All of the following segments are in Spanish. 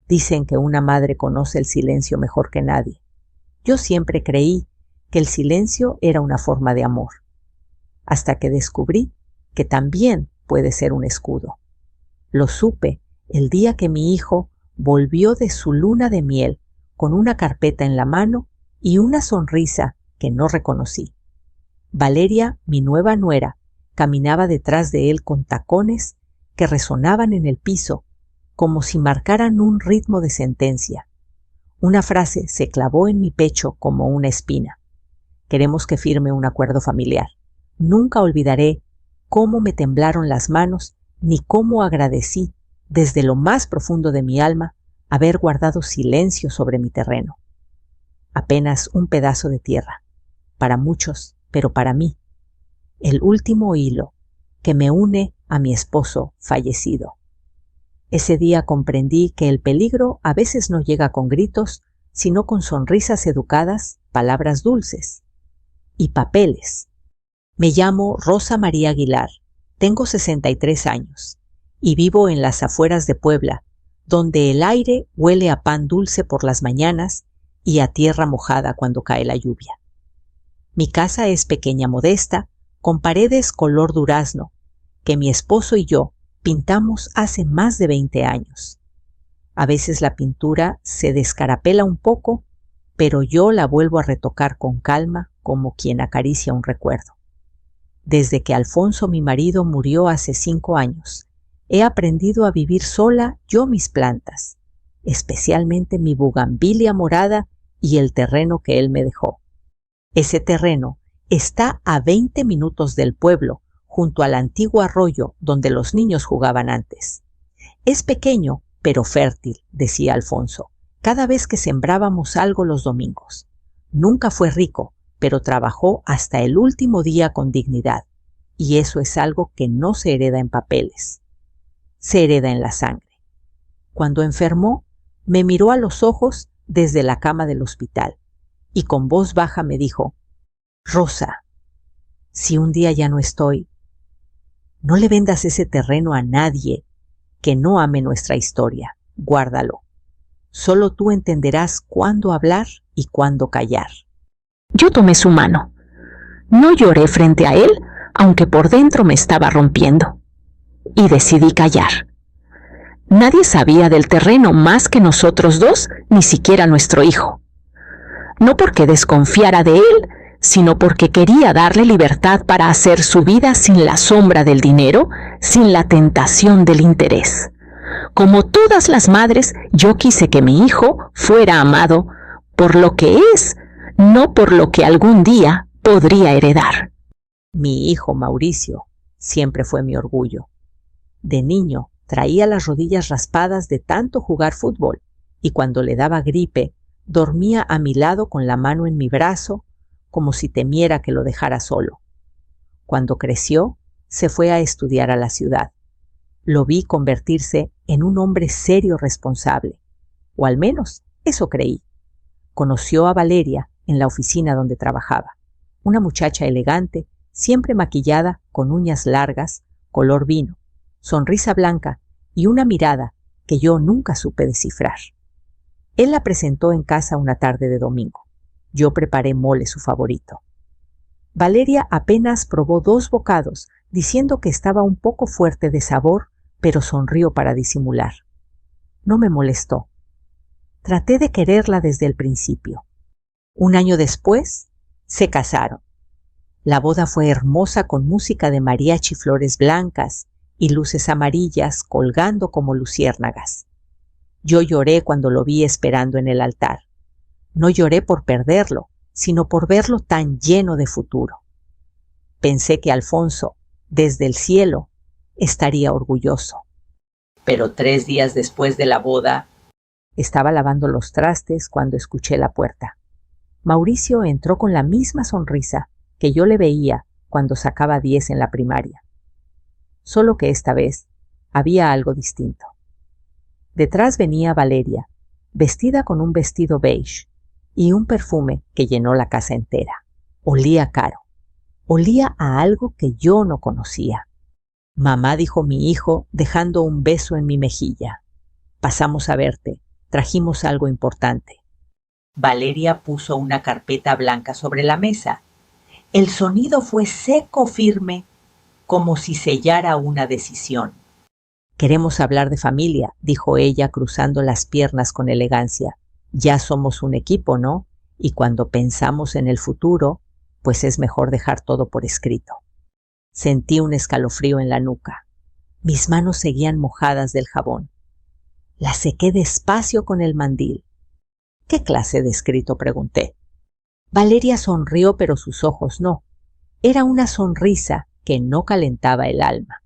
Dicen que una madre conoce el silencio mejor que nadie. Yo siempre creí que el silencio era una forma de amor, hasta que descubrí que también puede ser un escudo. Lo supe el día que mi hijo volvió de su luna de miel con una carpeta en la mano y una sonrisa que no reconocí. Valeria, mi nueva nuera, caminaba detrás de él con tacones que resonaban en el piso como si marcaran un ritmo de sentencia. Una frase se clavó en mi pecho como una espina. Queremos que firme un acuerdo familiar. Nunca olvidaré cómo me temblaron las manos ni cómo agradecí desde lo más profundo de mi alma haber guardado silencio sobre mi terreno. Apenas un pedazo de tierra, para muchos, pero para mí, el último hilo que me une a mi esposo fallecido. Ese día comprendí que el peligro a veces no llega con gritos, sino con sonrisas educadas, palabras dulces y papeles. Me llamo Rosa María Aguilar, tengo 63 años y vivo en las afueras de Puebla, donde el aire huele a pan dulce por las mañanas y a tierra mojada cuando cae la lluvia. Mi casa es pequeña, modesta, con paredes color durazno, que mi esposo y yo pintamos hace más de 20 años. A veces la pintura se descarapela un poco, pero yo la vuelvo a retocar con calma como quien acaricia un recuerdo. Desde que Alfonso, mi marido, murió hace 5 años, he aprendido a vivir sola yo mis plantas, especialmente mi bugambilia morada y el terreno que él me dejó. Ese terreno está a 20 minutos del pueblo, junto al antiguo arroyo donde los niños jugaban antes. Es pequeño, pero fértil, decía Alfonso, cada vez que sembrábamos algo los domingos. Nunca fue rico, pero trabajó hasta el último día con dignidad, y eso es algo que no se hereda en papeles. Se hereda en la sangre. Cuando enfermó, me miró a los ojos desde la cama del hospital, y con voz baja me dijo: «Rosa, si un día ya no estoy, no le vendas ese terreno a nadie que no ame nuestra historia. Guárdalo. Solo tú entenderás cuándo hablar y cuándo callar». Yo tomé su mano. No lloré frente a él, aunque por dentro me estaba rompiendo. Y decidí callar. Nadie sabía del terreno más que nosotros dos, ni siquiera nuestro hijo. No porque desconfiara de él, sino porque quería darle libertad para hacer su vida sin la sombra del dinero, sin la tentación del interés. Como todas las madres, yo quise que mi hijo fuera amado por lo que es, no por lo que algún día podría heredar. Mi hijo Mauricio siempre fue mi orgullo. De niño traía las rodillas raspadas de tanto jugar fútbol y cuando le daba gripe dormía a mi lado con la mano en mi brazo como si temiera que lo dejara solo. Cuando creció, se fue a estudiar a la ciudad. Lo vi convertirse en un hombre serio responsable, o al menos eso creí. Conoció a Valeria en la oficina donde trabajaba, una muchacha elegante, siempre maquillada, con uñas largas, color vino, sonrisa blanca y una mirada que yo nunca supe descifrar. Él la presentó en casa una tarde de domingo. Yo preparé mole, su favorito. Valeria apenas probó 2 bocados, diciendo que estaba un poco fuerte de sabor, pero sonrió para disimular. No me molestó. Traté de quererla desde el principio. Un año después, se casaron. La boda fue hermosa con música de mariachi, flores blancas y luces amarillas colgando como luciérnagas. Yo lloré cuando lo vi esperando en el altar. No lloré por perderlo, sino por verlo tan lleno de futuro. Pensé que Alfonso, desde el cielo, estaría orgulloso. Pero 3 días después de la boda, estaba lavando los trastes cuando escuché la puerta. Mauricio entró con la misma sonrisa que yo le veía cuando sacaba 10 en la primaria. Solo que esta vez había algo distinto. Detrás venía Valeria, vestida con un vestido beige y un perfume que llenó la casa entera. Olía caro. Olía a algo que yo no conocía. «Mamá», dijo mi hijo, dejando un beso en mi mejilla. «Pasamos a verte. trajimos algo importante. Valeria puso una carpeta blanca sobre la mesa. El sonido fue seco, firme, como si sellara una decisión. Queremos hablar de familia, dijo ella cruzando las piernas con elegancia. Ya somos un equipo, ¿no? Y cuando pensamos en el futuro, pues es mejor dejar todo por escrito. Sentí un escalofrío en la nuca. Mis manos seguían mojadas del jabón. La sequé despacio con el mandil. ¿Qué clase de escrito?, pregunté. Valeria sonrió, pero sus ojos no. Era una sonrisa que no calentaba el alma.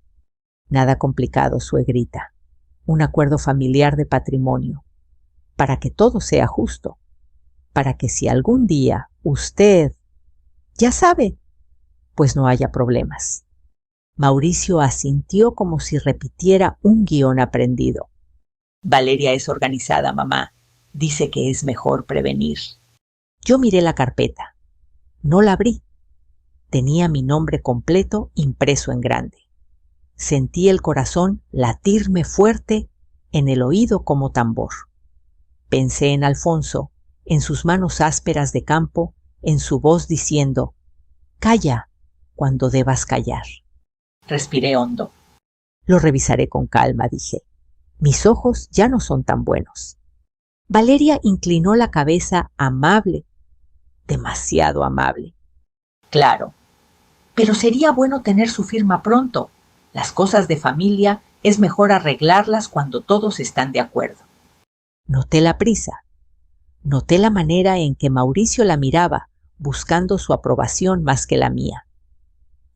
Nada complicado, suegrita. Un acuerdo familiar de patrimonio. Para que todo sea justo. Para que si algún día usted, ya sabe, pues no haya problemas. Mauricio asintió como si repitiera un guión aprendido. Valeria es organizada, mamá. Dice que es mejor prevenir. Yo miré la carpeta. No la abrí. Tenía mi nombre completo impreso en grande. Sentí el corazón latirme fuerte en el oído como tambor. Pensé en Alfonso, en sus manos ásperas de campo, en su voz diciendo, «Calla cuando debas callar». Respiré hondo. Lo revisaré con calma, dije. Mis ojos ya no son tan buenos. Valeria inclinó la cabeza amable, demasiado amable. Claro, pero sería bueno tener su firma pronto. Las cosas de familia es mejor arreglarlas cuando todos están de acuerdo. Noté la prisa. Noté la manera en que Mauricio la miraba, buscando su aprobación más que la mía.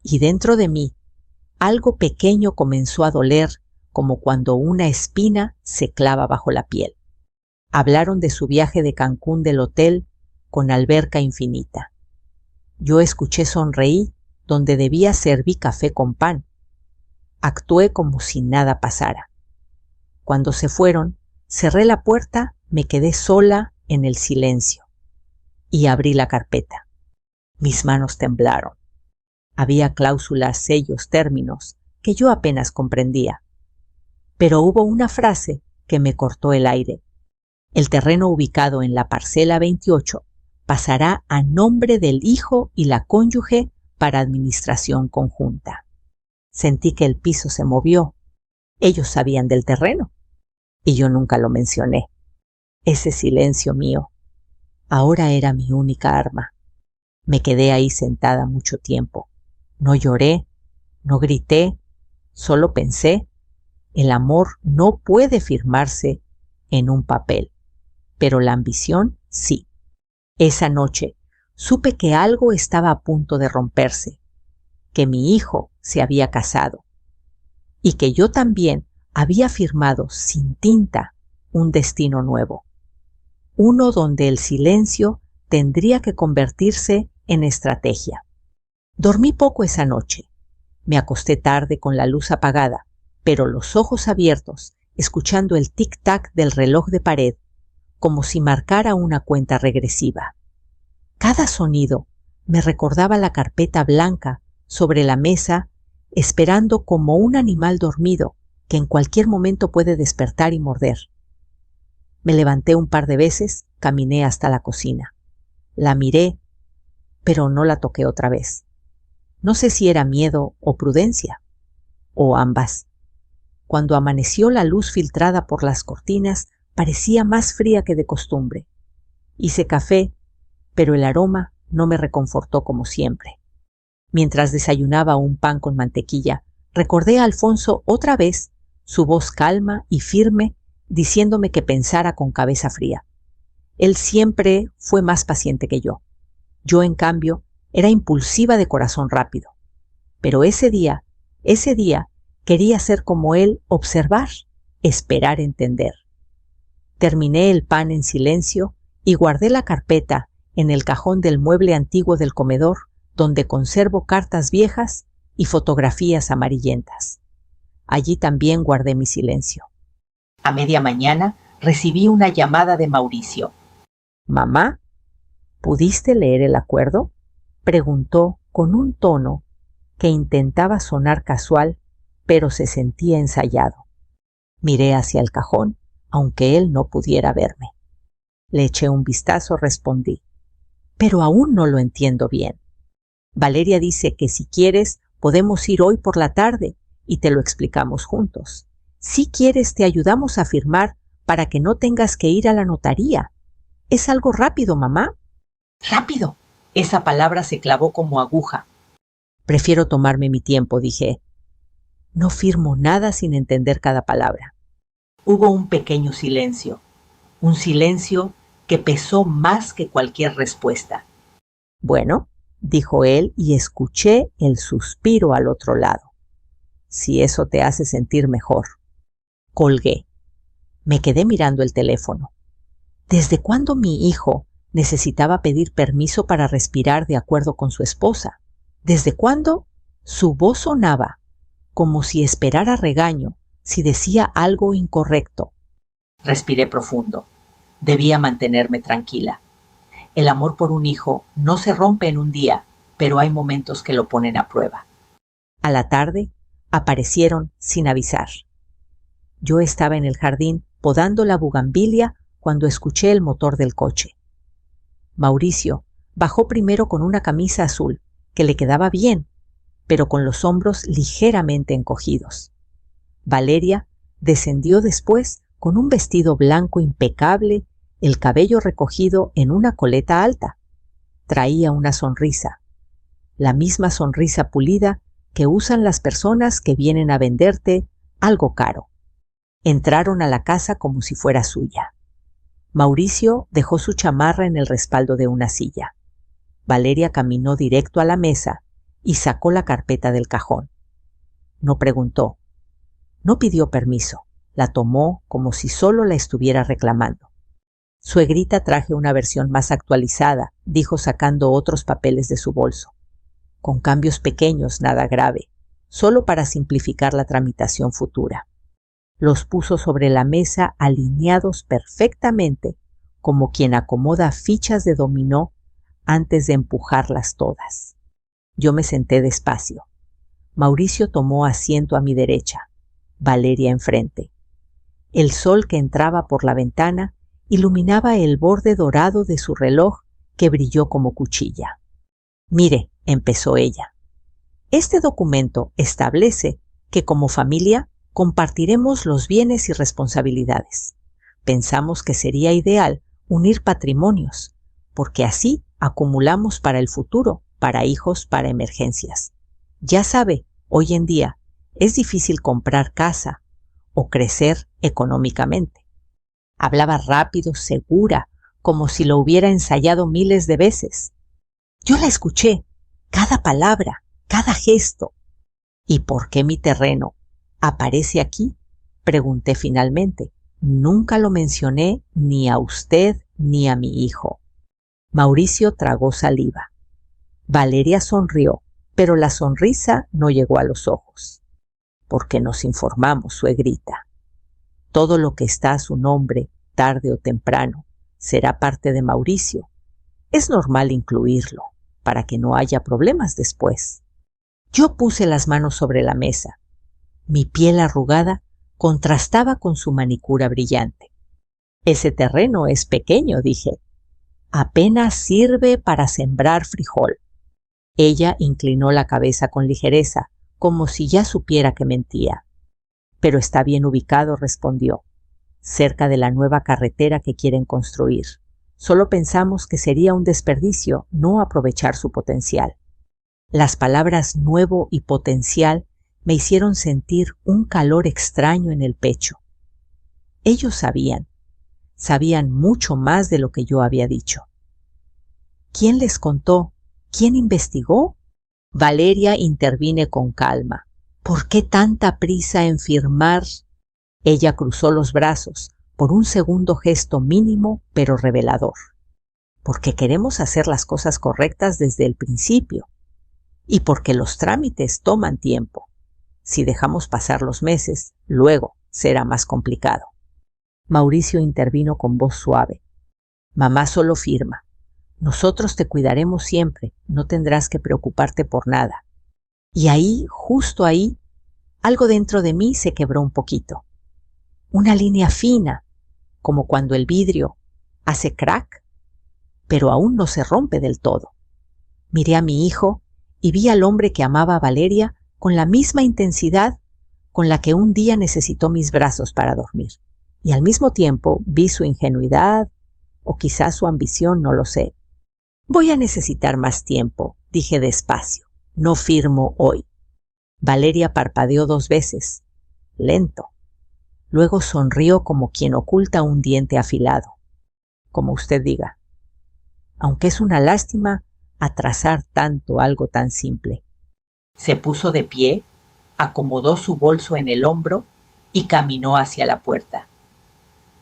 Y dentro de mí, algo pequeño comenzó a doler, como cuando una espina se clava bajo la piel. Hablaron de su viaje de Cancún del hotel con alberca infinita. Yo escuché sonreí donde debía servir café con pan. Actué como si nada pasara. Cuando se fueron, cerré la puerta, me quedé sola en el silencio y abrí la carpeta. Mis manos temblaron. Había cláusulas, sellos, términos que yo apenas comprendía. Pero hubo una frase que me cortó el aire. El terreno ubicado en la parcela 28 pasará a nombre del hijo y la cónyuge para administración conjunta. Sentí que el piso se movió. Ellos sabían del terreno y yo nunca lo mencioné. Ese silencio mío ahora era mi única arma. Me quedé ahí sentada mucho tiempo. No lloré, no grité, solo pensé, el amor no puede firmarse en un papel, pero la ambición sí. Esa noche supe que algo estaba a punto de romperse, que mi hijo se había casado y que yo también había firmado sin tinta un destino nuevo, uno donde el silencio tendría que convertirse en estrategia. Dormí poco esa noche. Me acosté tarde con la luz apagada, pero los ojos abiertos, escuchando el tic-tac del reloj de pared, como si marcara una cuenta regresiva. Cada sonido me recordaba la carpeta blanca sobre la mesa, esperando como un animal dormido que en cualquier momento puede despertar y morder. Me levanté un par de veces, caminé hasta la cocina. La miré, pero no la toqué otra vez. No sé si era miedo o prudencia, o ambas. Cuando amaneció, la luz filtrada por las cortinas parecía más fría que de costumbre. Hice café, pero el aroma no me reconfortó como siempre. Mientras desayunaba un pan con mantequilla, recordé a Alfonso otra vez, su voz calma y firme, diciéndome que pensara con cabeza fría. Él siempre fue más paciente que yo. Yo, en cambio, era impulsiva de corazón rápido. Pero ese día, quería ser como él, observar, esperar entender. Terminé el pan en silencio y guardé la carpeta en el cajón del mueble antiguo del comedor, donde conservo cartas viejas y fotografías amarillentas. Allí también guardé mi silencio. A media mañana recibí una llamada de Mauricio. «Mamá, ¿pudiste leer el acuerdo?», preguntó con un tono que intentaba sonar casual, pero se sentía ensayado. Miré hacia el cajón, aunque él no pudiera verme. Le eché un vistazo, respondí. Pero aún no lo entiendo bien. Valeria dice que si quieres podemos ir hoy por la tarde y te lo explicamos juntos. Si quieres te ayudamos a firmar para que no tengas que ir a la notaría. Es algo rápido, mamá. Rápido. Esa palabra se clavó como aguja. Prefiero tomarme mi tiempo, dije. No firmo nada sin entender cada palabra. Hubo un pequeño silencio. Un silencio que pesó más que cualquier respuesta. Bueno, dijo él, y escuché el suspiro al otro lado. Si eso te hace sentir mejor. Colgué. Me quedé mirando el teléfono. ¿Desde cuándo mi hijo necesitaba pedir permiso para respirar de acuerdo con su esposa? ¿Desde cuándo? Su voz sonaba como si esperara regaño si decía algo incorrecto. Respiré profundo. Debía mantenerme tranquila. El amor por un hijo no se rompe en un día, pero hay momentos que lo ponen a prueba. A la tarde aparecieron sin avisar. Yo estaba en el jardín podando la bugambilia cuando escuché el motor del coche. Mauricio bajó primero con una camisa azul que le quedaba bien, pero con los hombros ligeramente encogidos. Valeria descendió después con un vestido blanco impecable, el cabello recogido en una coleta alta. Traía una sonrisa, la misma sonrisa pulida que usan las personas que vienen a venderte algo caro. Entraron a la casa como si fuera suya. Mauricio dejó su chamarra en el respaldo de una silla. Valeria caminó directo a la mesa y sacó la carpeta del cajón. No preguntó, no pidió permiso, la tomó como si solo la estuviera reclamando. Suegrita, traje una versión más actualizada, dijo sacando otros papeles de su bolso. Con cambios pequeños, nada grave, solo para simplificar la tramitación futura. Los puso sobre la mesa alineados perfectamente, como quien acomoda fichas de dominó antes de empujarlas todas. Yo me senté despacio. Mauricio tomó asiento a mi derecha, Valeria enfrente. El sol que entraba por la ventana iluminaba el borde dorado de su reloj que brilló como cuchilla. Mire, empezó ella. Este documento establece que como familia compartiremos los bienes y responsabilidades. Pensamos que sería ideal unir patrimonios, porque así acumulamos para el futuro, para hijos, para emergencias. Ya sabe, hoy en día es difícil comprar casa o crecer económicamente. Hablaba rápido, segura, como si lo hubiera ensayado miles de veces. Yo la escuché, cada palabra, cada gesto. ¿Y por qué mi terreno aparece aquí? Pregunté finalmente. Nunca lo mencioné ni a usted ni a mi hijo. Mauricio tragó saliva. Valeria sonrió, pero la sonrisa no llegó a los ojos. Porque nos informamos, suegrita. Todo lo que está a su nombre, tarde o temprano, será parte de Mauricio. Es normal incluirlo, para que no haya problemas después. Yo puse las manos sobre la mesa. Mi piel arrugada contrastaba con su manicura brillante. Ese terreno es pequeño, dije. Apenas sirve para sembrar frijol. Ella inclinó la cabeza con ligereza, como si ya supiera que mentía. Pero está bien ubicado, respondió, cerca de la nueva carretera que quieren construir. Solo pensamos que sería un desperdicio no aprovechar su potencial. Las palabras nuevo y potencial me hicieron sentir un calor extraño en el pecho. Ellos sabían mucho más de lo que yo había dicho. ¿Quién les contó? ¿Quién investigó? Valeria intervine con calma. ¿Por qué tanta prisa en firmar? Ella cruzó los brazos por un segundo gesto mínimo pero revelador. Porque queremos hacer las cosas correctas desde el principio. Y porque los trámites toman tiempo. Si dejamos pasar los meses, luego será más complicado. Mauricio intervino con voz suave. Mamá solo firma. Nosotros te cuidaremos siempre, no tendrás que preocuparte por nada. Y ahí, justo ahí, algo dentro de mí se quebró un poquito. Una línea fina, como cuando el vidrio hace crack, pero aún no se rompe del todo. Miré a mi hijo y vi al hombre que amaba a Valeria con la misma intensidad con la que un día necesitó mis brazos para dormir. Y al mismo tiempo vi su ingenuidad o quizás su ambición, no lo sé. Voy a necesitar más tiempo, dije despacio. No firmo hoy. Valeria parpadeó 2 veces, lento. Luego sonrió como quien oculta un diente afilado. Como usted diga. Aunque es una lástima atrasar tanto algo tan simple. Se puso de pie, acomodó su bolso en el hombro y caminó hacia la puerta.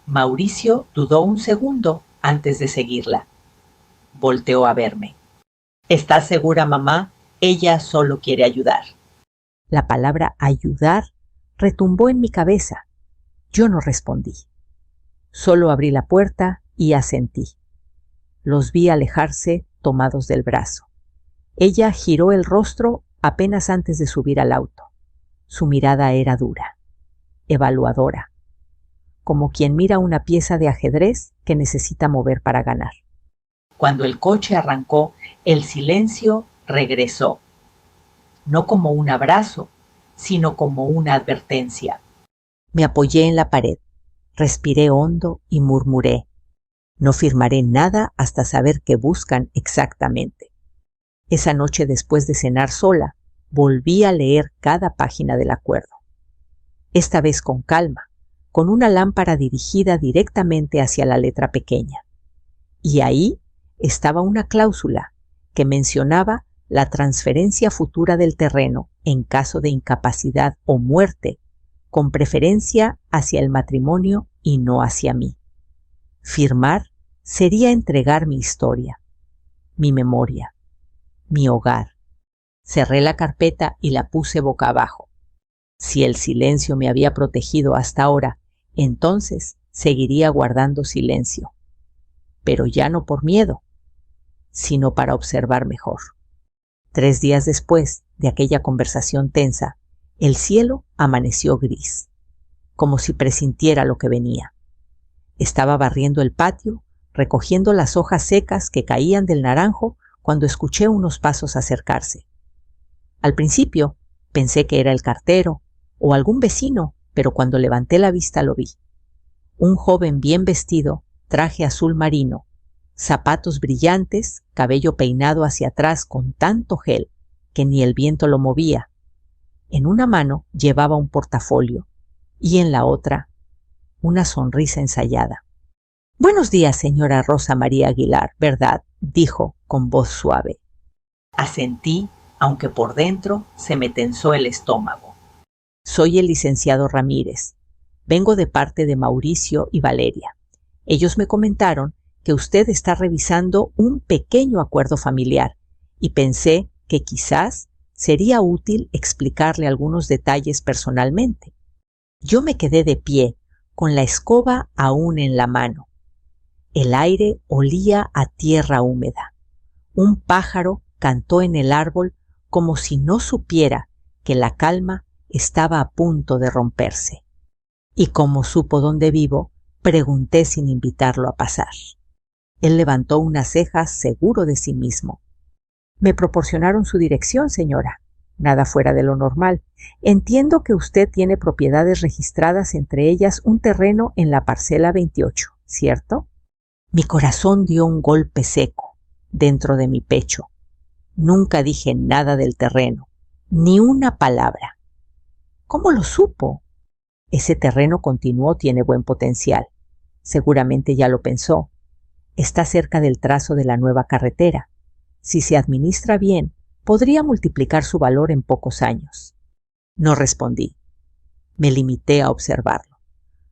Mauricio dudó un segundo antes de seguirla. Volteó a verme. ¿Estás segura, mamá? Ella solo quiere ayudar. La palabra ayudar retumbó en mi cabeza. Yo no respondí. Solo abrí la puerta y asentí. Los vi alejarse tomados del brazo. Ella giró el rostro apenas antes de subir al auto. Su mirada era dura, evaluadora, como quien mira una pieza de ajedrez que necesita mover para ganar. Cuando el coche arrancó, el silencio regresó. No como un abrazo, sino como una advertencia. Me apoyé en la pared, respiré hondo y murmuré: no firmaré nada hasta saber qué buscan exactamente. Esa noche, después de cenar sola, volví a leer cada página del acuerdo. Esta vez con calma, con una lámpara dirigida directamente hacia la letra pequeña. Y ahí estaba una cláusula que mencionaba la transferencia futura del terreno en caso de incapacidad o muerte, con preferencia hacia el matrimonio y no hacia mí. Firmar sería entregar mi historia, mi memoria, mi hogar. Cerré la carpeta y la puse boca abajo. Si el silencio me había protegido hasta ahora, entonces seguiría guardando silencio. Pero ya no por miedo, sino para observar mejor. 3 días después de aquella conversación tensa, el cielo amaneció gris, como si presintiera lo que venía. Estaba barriendo el patio, recogiendo las hojas secas que caían del naranjo cuando escuché unos pasos acercarse. Al principio pensé que era el cartero o algún vecino, pero cuando levanté la vista lo vi. Un joven bien vestido, traje azul marino, zapatos brillantes, cabello peinado hacia atrás con tanto gel que ni el viento lo movía. En una mano llevaba un portafolio y en la otra una sonrisa ensayada. «Buenos días, señora Rosa María Aguilar, ¿verdad?», dijo con voz suave. Asentí, aunque por dentro se me tensó el estómago. «Soy el licenciado Ramírez. Vengo de parte de Mauricio y Valeria. Ellos me comentaron que usted está revisando un pequeño acuerdo familiar y pensé que quizás sería útil explicarle algunos detalles personalmente». Yo me quedé de pie, con la escoba aún en la mano. El aire olía a tierra húmeda. Un pájaro cantó en el árbol como si no supiera que la calma estaba a punto de romperse. Y como supo dónde vivo, pregunté sin invitarlo a pasar. Él levantó unas cejas seguro de sí mismo. «Me proporcionaron su dirección, señora. Nada fuera de lo normal. Entiendo que usted tiene propiedades registradas, entre ellas un terreno en la parcela 28, ¿cierto?». Mi corazón dio un golpe seco dentro de mi pecho. Nunca dije nada del terreno, ni una palabra. ¿Cómo lo supo? Ese terreno, continuó, tiene buen potencial. Seguramente ya lo pensó. Está cerca del trazo de la nueva carretera. Si se administra bien, podría multiplicar su valor en pocos años. No respondí. Me limité a observarlo.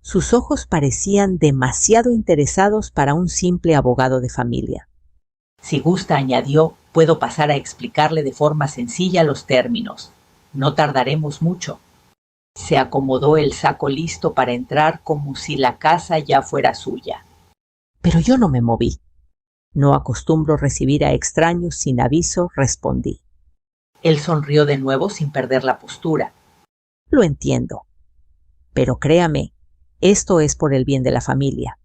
Sus ojos parecían demasiado interesados para un simple abogado de familia. Si gusta, añadió, puedo pasar a explicarle de forma sencilla los términos. No tardaremos mucho. Se acomodó el saco listo para entrar como si la casa ya fuera suya. Pero yo no me moví. No acostumbro recibir a extraños sin aviso, respondí. Él sonrió de nuevo sin perder la postura. Lo entiendo. Pero créame, esto es por el bien de la familia.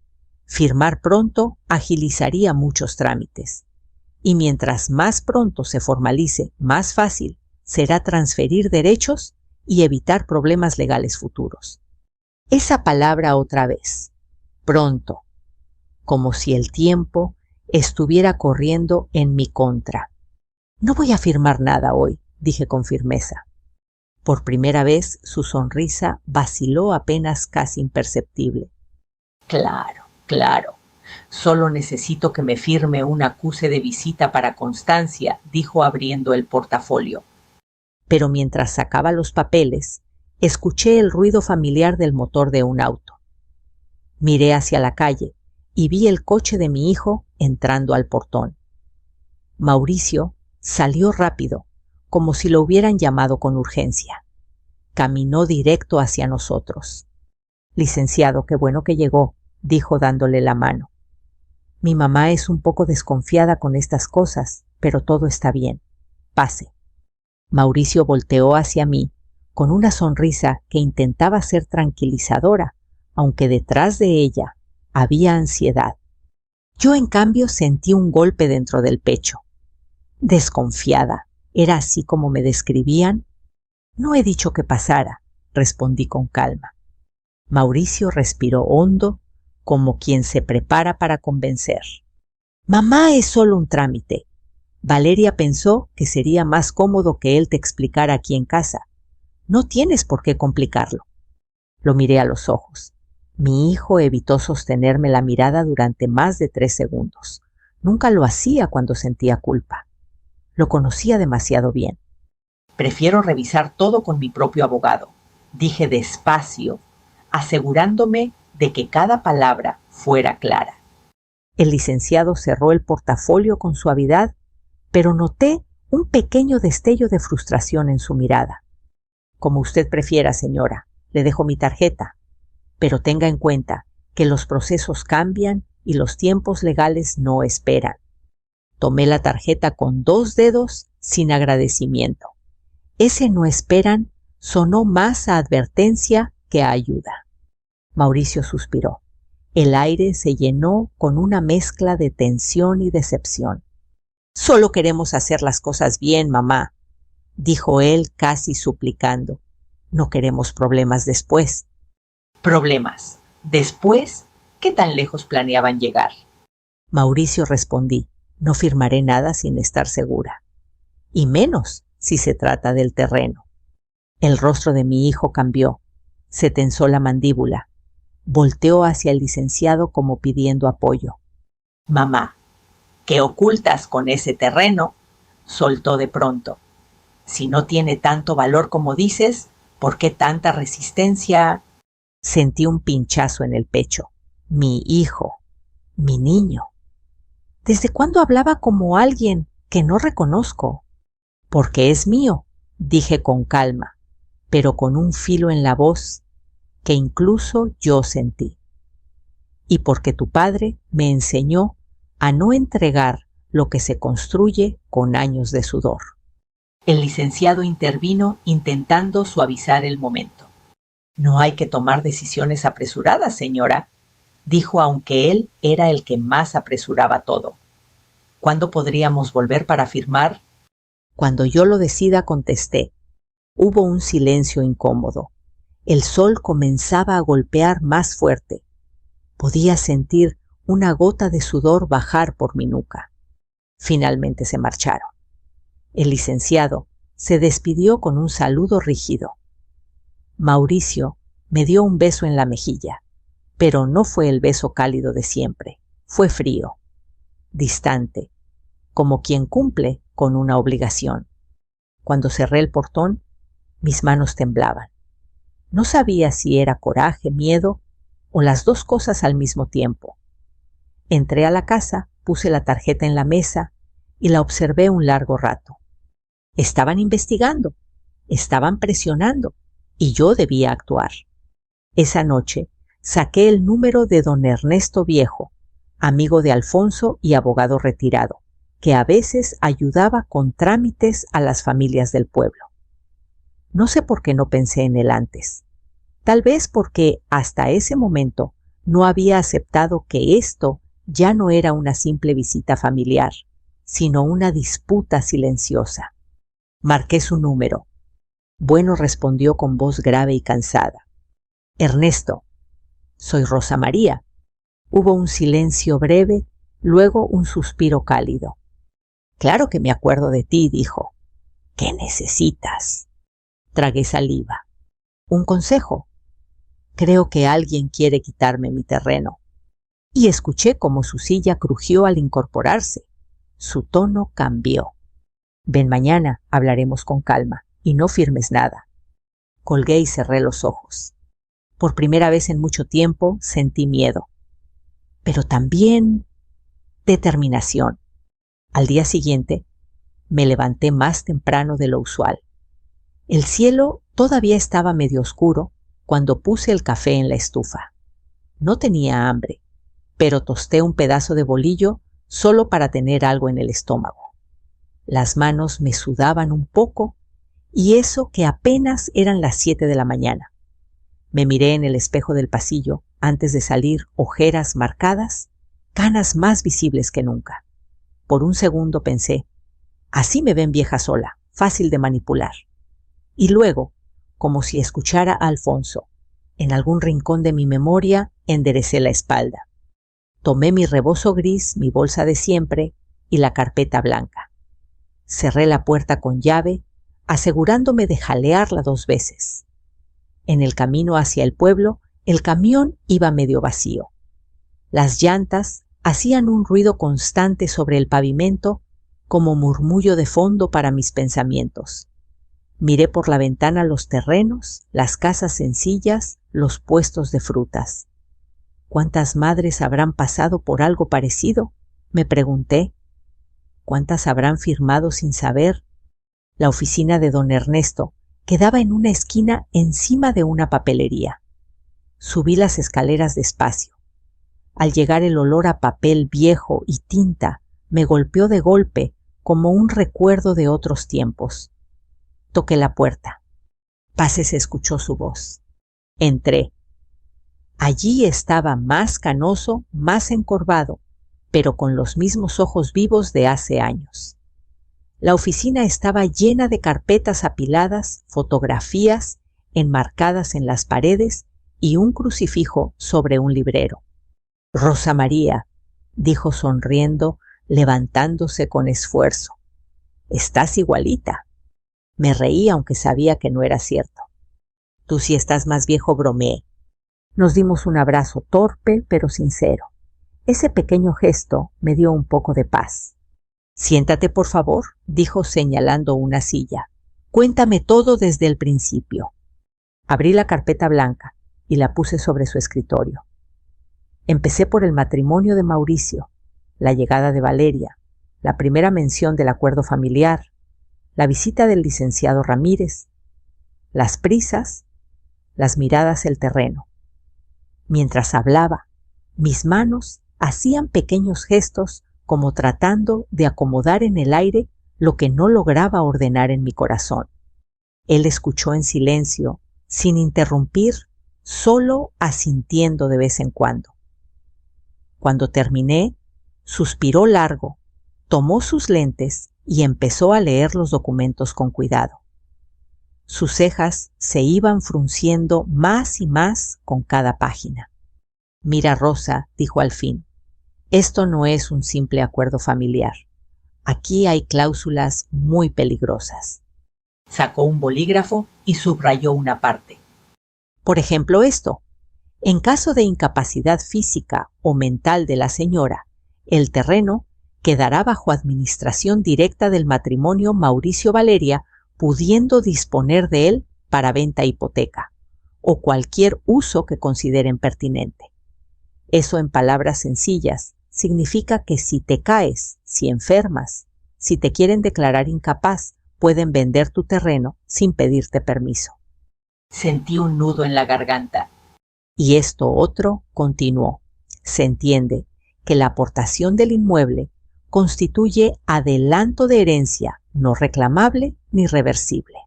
Firmar pronto agilizaría muchos trámites. Y mientras más pronto se formalice, más fácil será transferir derechos y evitar problemas legales futuros. Esa palabra otra vez, pronto, como si el tiempo estuviera corriendo en mi contra. No voy a firmar nada hoy, dije con firmeza. Por primera vez su sonrisa vaciló apenas casi imperceptible. Claro, claro. Solo necesito que me firme un acuse de visita para Constancia, dijo abriendo el portafolio. Pero mientras sacaba los papeles, escuché el ruido familiar del motor de un auto. Miré hacia la calle y vi el coche de mi hijo entrando al portón. Mauricio salió rápido, como si lo hubieran llamado con urgencia. Caminó directo hacia nosotros. Licenciado, qué bueno que llegó, dijo dándole la mano. Mi mamá es un poco desconfiada con estas cosas, pero todo está bien. Pase. Mauricio volteó hacia mí con una sonrisa que intentaba ser tranquilizadora, aunque detrás de ella había ansiedad. Yo, en cambio, sentí un golpe dentro del pecho. Desconfiada, ¿era así como me describían? No he dicho que pasara, respondí con calma. Mauricio respiró hondo, como quien se prepara para convencer. Mamá es solo un trámite. Valeria pensó que sería más cómodo que él te explicara aquí en casa. No tienes por qué complicarlo. Lo miré a los ojos. Mi hijo evitó sostenerme la mirada durante más de 3 segundos. Nunca lo hacía cuando sentía culpa. Lo conocía demasiado bien. Prefiero revisar todo con mi propio abogado, dije despacio, asegurándome de que cada palabra fuera clara. El licenciado cerró el portafolio con suavidad, pero noté un pequeño destello de frustración en su mirada. Como usted prefiera, señora, le dejo mi tarjeta, pero tenga en cuenta que los procesos cambian y los tiempos legales no esperan. Tomé la tarjeta con 2 dedos sin agradecimiento. Ese no esperan sonó más a advertencia que a ayuda. Mauricio suspiró. El aire se llenó con una mezcla de tensión y decepción. Solo queremos hacer las cosas bien, mamá, dijo él casi suplicando. No queremos problemas después. ¿Problemas? ¿Después? ¿Qué tan lejos planeaban llegar? Mauricio, respondí, no firmaré nada sin estar segura. Y menos si se trata del terreno. El rostro de mi hijo cambió. Se tensó la mandíbula. Volteó hacia el licenciado como pidiendo apoyo. Mamá, ¿qué ocultas con ese terreno? Soltó de pronto. Si no tiene tanto valor como dices, ¿por qué tanta resistencia? Sentí un pinchazo en el pecho. Mi hijo, mi niño. ¿Desde cuándo hablaba como alguien que no reconozco? Porque es mío, dije con calma, pero con un filo en la voz que incluso yo sentí. Y porque tu padre me enseñó a no entregar lo que se construye con años de sudor. El licenciado intervino intentando suavizar el momento. No hay que tomar decisiones apresuradas, señora, dijo, aunque él era el que más apresuraba todo. ¿Cuándo podríamos volver para firmar? Cuando yo lo decida, contesté. Hubo un silencio incómodo. El sol comenzaba a golpear más fuerte. Podía sentir una gota de sudor bajar por mi nuca. Finalmente se marcharon. El licenciado se despidió con un saludo rígido. Mauricio me dio un beso en la mejilla, pero no fue el beso cálido de siempre. Fue frío, distante, como quien cumple con una obligación. Cuando cerré el portón, mis manos temblaban. No sabía si era coraje, miedo o las dos cosas al mismo tiempo. Entré a la casa, puse la tarjeta en la mesa y la observé un largo rato. Estaban investigando, estaban presionando y yo debía actuar. Esa noche saqué el número de don Ernesto Viejo, amigo de Alfonso y abogado retirado, que a veces ayudaba con trámites a las familias del pueblo. No sé por qué no pensé en él antes. Tal vez porque hasta ese momento no había aceptado que esto ya no era una simple visita familiar, sino una disputa silenciosa. Marqué su número. Bueno, respondió con voz grave y cansada. Ernesto, soy Rosa María. Hubo un silencio breve, luego un suspiro cálido. Claro que me acuerdo de ti, dijo. ¿Qué necesitas? Tragué saliva. ¿Un consejo? Creo que alguien quiere quitarme mi terreno. Y escuché cómo su silla crujió al incorporarse. Su tono cambió. Ven mañana, hablaremos con calma, y no firmes nada. Colgué y cerré los ojos. Por primera vez en mucho tiempo sentí miedo, pero también determinación. Al día siguiente me levanté más temprano de lo usual. El cielo todavía estaba medio oscuro cuando puse el café en la estufa. No tenía hambre, pero tosté un pedazo de bolillo solo para tener algo en el estómago. Las manos me sudaban un poco, y eso que apenas eran las 7 de la mañana. Me miré en el espejo del pasillo antes de salir, ojeras marcadas, canas más visibles que nunca. Por un segundo pensé, así me ven vieja sola, fácil de manipular. Y luego, como si escuchara a Alfonso, en algún rincón de mi memoria, enderecé la espalda. Tomé mi rebozo gris, mi bolsa de siempre y la carpeta blanca. Cerré la puerta con llave, asegurándome de jalearla 2 veces. En el camino hacia el pueblo, el camión iba medio vacío. Las llantas hacían un ruido constante sobre el pavimento como murmullo de fondo para mis pensamientos. Miré por la ventana los terrenos, las casas sencillas, los puestos de frutas. ¿Cuántas madres habrán pasado por algo parecido?, me pregunté. ¿Cuántas habrán firmado sin saber? La oficina de don Ernesto quedaba en una esquina encima de una papelería. Subí las escaleras despacio. Al llegar el olor a papel viejo y tinta me golpeó de golpe como un recuerdo de otros tiempos. Toqué la puerta. Pase, se escuchó su voz. Entré. Allí estaba más canoso, más encorvado, pero con los mismos ojos vivos de hace años. La oficina estaba llena de carpetas apiladas, fotografías enmarcadas en las paredes y un crucifijo sobre un librero. Rosa María, dijo sonriendo, levantándose con esfuerzo. Estás igualita. Me reí aunque sabía que no era cierto. Tú sí estás más viejo, bromeé. Nos dimos un abrazo torpe pero sincero. Ese pequeño gesto me dio un poco de paz. Siéntate, por favor, dijo señalando una silla. Cuéntame todo desde el principio. Abrí la carpeta blanca y la puse sobre su escritorio. Empecé por el matrimonio de Mauricio, la llegada de Valeria, la primera mención del acuerdo familiar, la visita del licenciado Ramírez, las prisas, las miradas, el terreno. Mientras hablaba, mis manos hacían pequeños gestos como tratando de acomodar en el aire lo que no lograba ordenar en mi corazón. Él escuchó en silencio, sin interrumpir, solo asintiendo de vez en cuando. Cuando terminé, suspiró largo, tomó sus lentes y empezó a leer los documentos con cuidado. Sus cejas se iban frunciendo más y más con cada página. Mira, Rosa, dijo al fin, esto no es un simple acuerdo familiar. Aquí hay cláusulas muy peligrosas. Sacó un bolígrafo y subrayó una parte. Por ejemplo, esto. En caso de incapacidad física o mental de la señora, el terreno quedará bajo administración directa del matrimonio Mauricio-Valeria, pudiendo disponer de él para venta hipoteca o cualquier uso que consideren pertinente. Eso, en palabras sencillas, significa que si te caes, si enfermas, si te quieren declarar incapaz, pueden vender tu terreno sin pedirte permiso. Sentí un nudo en la garganta. Y esto otro continuó. Se entiende que la aportación del inmueble constituye adelanto de herencia no reclamable ni reversible.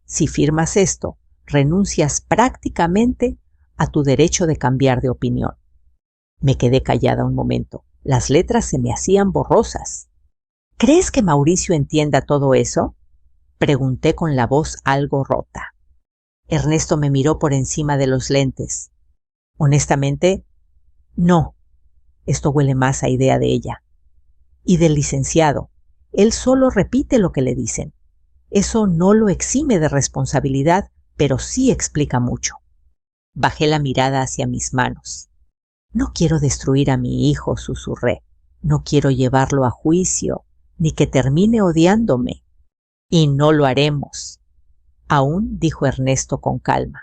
Si firmas esto, renuncias prácticamente a tu derecho de cambiar de opinión. Me quedé callada un momento. Las letras se me hacían borrosas. ¿Crees que Mauricio entienda todo eso?, pregunté con la voz algo rota. Ernesto me miró por encima de los lentes. Honestamente, no. Esto huele más a idea de ella. Y del licenciado. Él solo repite lo que le dicen. Eso no lo exime de responsabilidad, pero sí explica mucho. Bajé la mirada hacia mis manos. No quiero destruir a mi hijo, susurré. No quiero llevarlo a juicio, ni que termine odiándome. Y no lo haremos. Aún, dijo Ernesto con calma.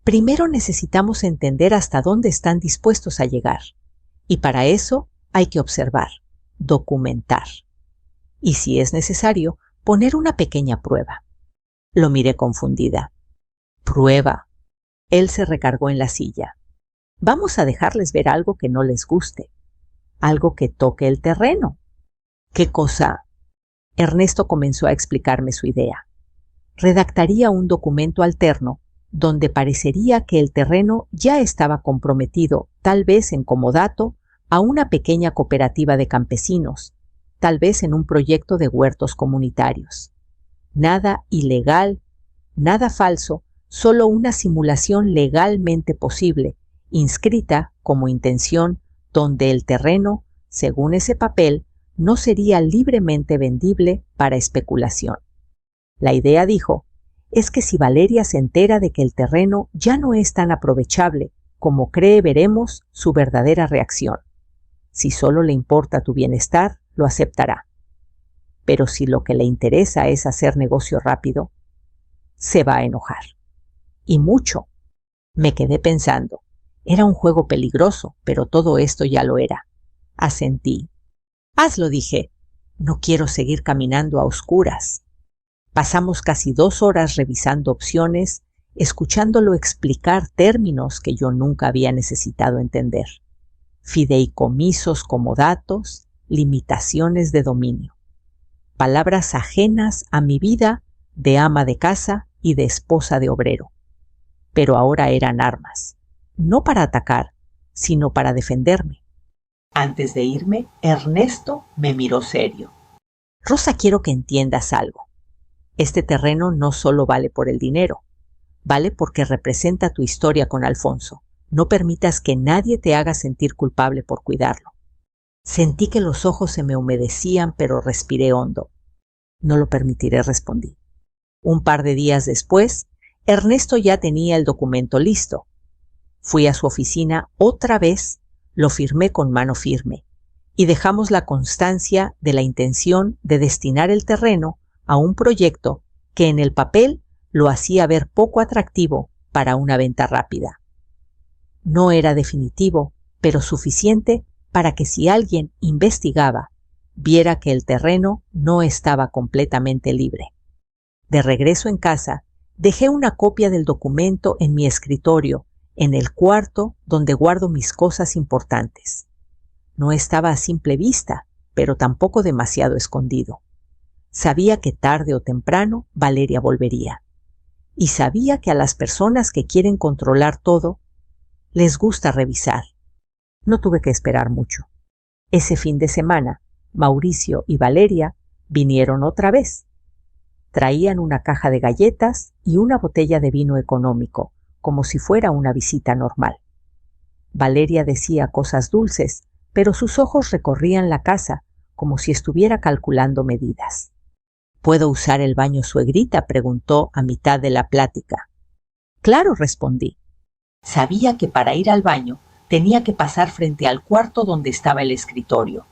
Primero necesitamos entender hasta dónde están dispuestos a llegar. Y para eso hay que observar, documentar. Y si es necesario, poner una pequeña prueba. Lo miré confundida. Prueba. Él se recargó en la silla. Vamos a dejarles ver algo que no les guste. Algo que toque el terreno. ¿Qué cosa? Ernesto comenzó a explicarme su idea. Redactaría un documento alterno donde parecería que el terreno ya estaba comprometido, tal vez en comodato, a una pequeña cooperativa de campesinos, tal vez en un proyecto de huertos comunitarios. Nada ilegal, nada falso, solo una simulación legalmente posible, inscrita como intención, donde el terreno, según ese papel, no sería libremente vendible para especulación. La idea, dijo, es que si Valeria se entera de que el terreno ya no es tan aprovechable como cree, veremos su verdadera reacción. Si solo le importa tu bienestar, lo aceptará. Pero si lo que le interesa es hacer negocio rápido, se va a enojar. Y mucho. Me quedé pensando. Era un juego peligroso, pero todo esto ya lo era. Asentí. Hazlo, dije. No quiero seguir caminando a oscuras. Pasamos casi 2 horas revisando opciones, escuchándolo explicar términos que yo nunca había necesitado entender. Fideicomisos como datos, limitaciones de dominio. Palabras ajenas a mi vida de ama de casa y de esposa de obrero. Pero ahora eran armas, no para atacar, sino para defenderme. Antes de irme, Ernesto me miró serio. Rosa, quiero que entiendas algo. Este terreno no solo vale por el dinero, vale porque representa tu historia con Alfonso. No permitas que nadie te haga sentir culpable por cuidarlo. Sentí que los ojos se me humedecían, pero respiré hondo. No lo permitiré, respondí. Un par de días después, Ernesto ya tenía el documento listo. Fui a su oficina otra vez, lo firmé con mano firme y dejamos la constancia de la intención de destinar el terreno a un proyecto que en el papel lo hacía ver poco atractivo para una venta rápida. No era definitivo, pero suficiente para que si alguien investigaba, viera que el terreno no estaba completamente libre. De regreso en casa, dejé una copia del documento en mi escritorio, en el cuarto donde guardo mis cosas importantes. No estaba a simple vista, pero tampoco demasiado escondido. Sabía que tarde o temprano Valeria volvería. Y sabía que a las personas que quieren controlar todo, les gusta revisar. No tuve que esperar mucho. Ese fin de semana, Mauricio y Valeria vinieron otra vez. Traían una caja de galletas y una botella de vino económico, como si fuera una visita normal. Valeria decía cosas dulces, pero sus ojos recorrían la casa como si estuviera calculando medidas. ¿Puedo usar el baño, suegrita?, preguntó a mitad de la plática. Claro, respondí. Sabía que para ir al baño tenía que pasar frente al cuarto donde estaba el escritorio.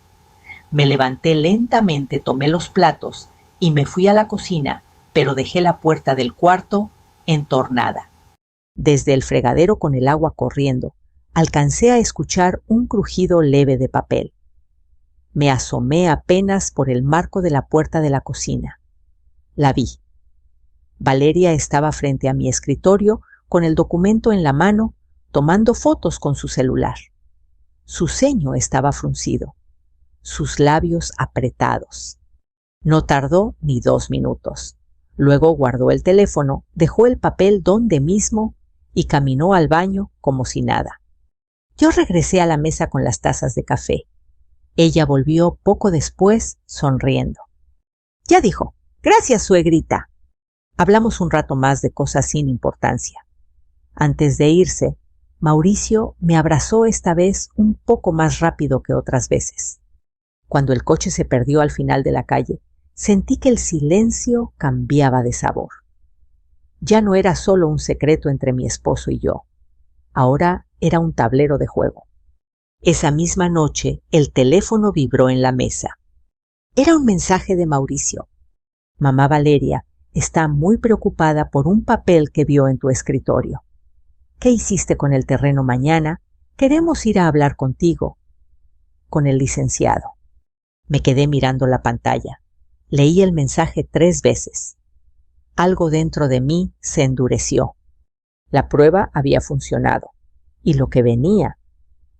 Me levanté lentamente, tomé los platos y me fui a la cocina, pero dejé la puerta del cuarto entornada. Desde el fregadero con el agua corriendo, alcancé a escuchar un crujido leve de papel. Me asomé apenas por el marco de la puerta de la cocina. La vi. Valeria estaba frente a mi escritorio con el documento en la mano, tomando fotos con su celular. Su ceño estaba fruncido, sus labios apretados. No tardó ni 2 minutos. Luego guardó el teléfono, dejó el papel donde mismo y caminó al baño como si nada. Yo regresé a la mesa con las tazas de café. Ella volvió poco después, sonriendo. Ya dijo, gracias, suegrita. Hablamos un rato más de cosas sin importancia. Antes de irse, Mauricio me abrazó esta vez un poco más rápido que otras veces. Cuando el coche se perdió al final de la calle, sentí que el silencio cambiaba de sabor. Ya no era solo un secreto entre mi esposo y yo. Ahora era un tablero de juego. Esa misma noche, el teléfono vibró en la mesa. Era un mensaje de Mauricio. Mamá Valeria está muy preocupada por un papel que vio en tu escritorio. ¿Qué hiciste con el terreno mañana? Queremos ir a hablar contigo. Con el licenciado. Me quedé mirando la pantalla. Leí el mensaje 3 veces. Algo dentro de mí se endureció. La prueba había funcionado. Y lo que venía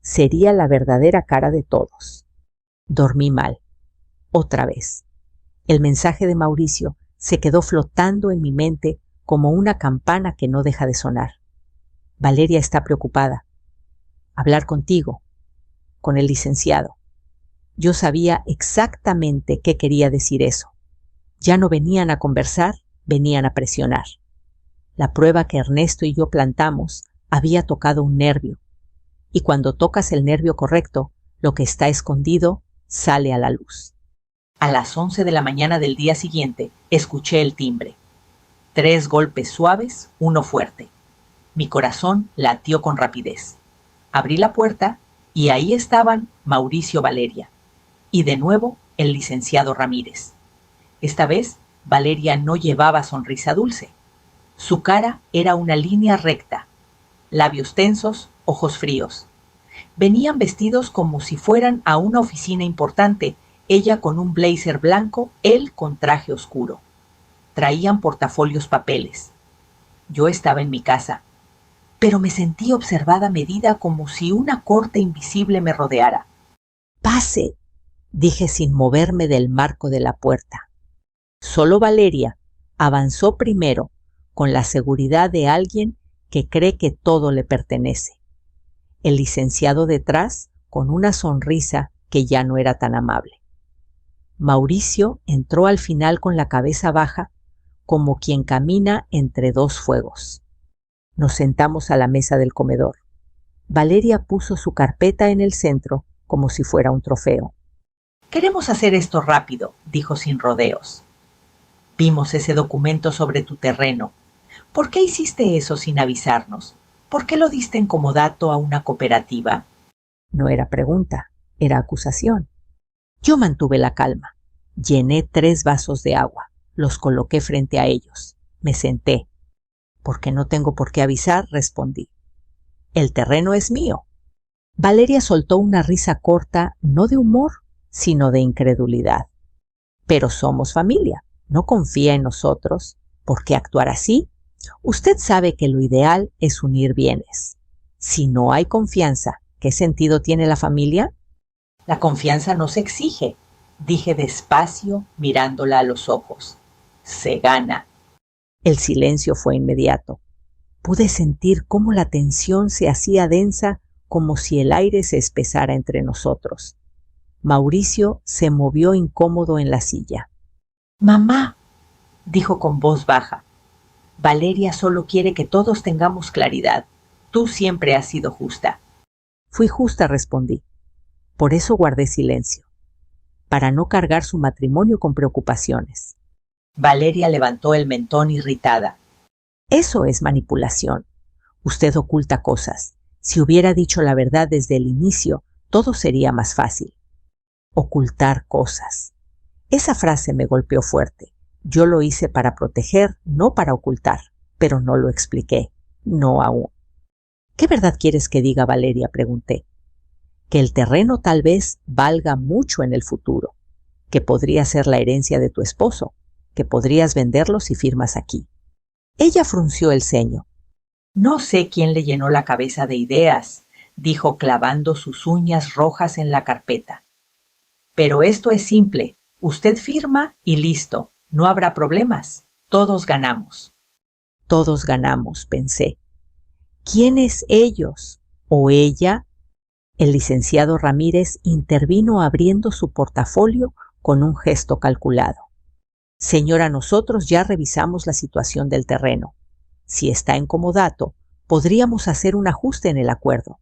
sería la verdadera cara de todos. Dormí mal. Otra vez. El mensaje de Mauricio se quedó flotando en mi mente como una campana que no deja de sonar. Valeria está preocupada. Hablar contigo, con el licenciado. Yo sabía exactamente qué quería decir eso. Ya no venían a conversar, venían a presionar. La prueba que Ernesto y yo plantamos había tocado un nervio. Y cuando tocas el nervio correcto, lo que está escondido sale a la luz. A las 11 de la mañana del día siguiente, escuché el timbre. 3 golpes suaves, 1 fuerte. Mi corazón latió con rapidez. Abrí la puerta y ahí estaban Mauricio, Valeria. Y de nuevo el licenciado Ramírez. Esta vez Valeria no llevaba sonrisa dulce. Su cara era una línea recta, labios tensos, ojos fríos. Venían vestidos como si fueran a una oficina importante, ella con un blazer blanco, él con traje oscuro. Traían portafolios papeles. Yo estaba en mi casa, pero me sentí observada a medida como si una corte invisible me rodeara. Pase, dije sin moverme del marco de la puerta. Solo Valeria avanzó primero con la seguridad de alguien que cree que todo le pertenece. El licenciado detrás con una sonrisa que ya no era tan amable. Mauricio entró al final con la cabeza baja como quien camina entre 2 fuegos. Nos sentamos a la mesa del comedor. Valeria puso su carpeta en el centro como si fuera un trofeo. Queremos hacer esto rápido, dijo sin rodeos. Vimos ese documento sobre tu terreno. ¿Por qué hiciste eso sin avisarnos? ¿Por qué lo diste en comodato a una cooperativa? No era pregunta, era acusación. Yo mantuve la calma. Llené 3 vasos de agua. Los coloqué frente a ellos. Me senté. Porque no tengo por qué avisar, respondí. El terreno es mío. Valeria soltó una risa corta, no de humor, sino de incredulidad. Pero somos familia. ¿No confía en nosotros? ¿Por qué actuar así? Usted sabe que lo ideal es unir bienes. Si no hay confianza, ¿qué sentido tiene la familia? La confianza no se exige, dije despacio mirándola a los ojos. Se gana. El silencio fue inmediato. Pude sentir cómo la tensión se hacía densa, como si el aire se espesara entre nosotros. Mauricio se movió incómodo en la silla. Mamá, dijo con voz baja. Valeria solo quiere que todos tengamos claridad. Tú siempre has sido justa. Fui justa, respondí. Por eso guardé silencio, para no cargar su matrimonio con preocupaciones. Valeria levantó el mentón irritada. Eso es manipulación. Usted oculta cosas. Si hubiera dicho la verdad desde el inicio, todo sería más fácil. Ocultar cosas. Esa frase me golpeó fuerte. Yo lo hice para proteger, no para ocultar, pero no lo expliqué. No aún. ¿Qué verdad quieres que diga, Valeria?, pregunté. Que el terreno tal vez valga mucho en el futuro, que podría ser la herencia de tu esposo, que podrías venderlo si firmas aquí. Ella frunció el ceño. No sé quién le llenó la cabeza de ideas, dijo clavando sus uñas rojas en la carpeta. Pero esto es simple. Usted firma y listo. No habrá problemas. Todos ganamos. Todos ganamos, pensé. ¿Quiénes ellos? ¿O ella? El licenciado Ramírez intervino abriendo su portafolio con un gesto calculado. Señora, nosotros ya revisamos la situación del terreno. Si está en comodato, podríamos hacer un ajuste en el acuerdo.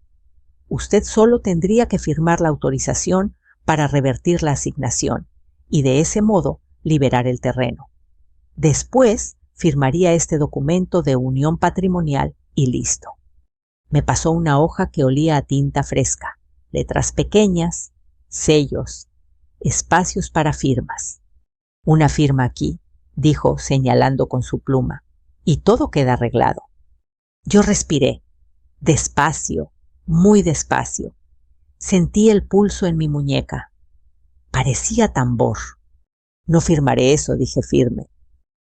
Usted solo tendría que firmar la autorización para revertir la asignación y de ese modo liberar el terreno. Después firmaría este documento de unión patrimonial y listo. Me pasó una hoja que olía a tinta fresca, letras pequeñas, sellos, espacios para firmas. Una firma aquí, dijo señalando con su pluma, y todo queda arreglado. Yo respiré, despacio, muy despacio. Sentí el pulso en mi muñeca. Parecía tambor. No firmaré eso, dije firme.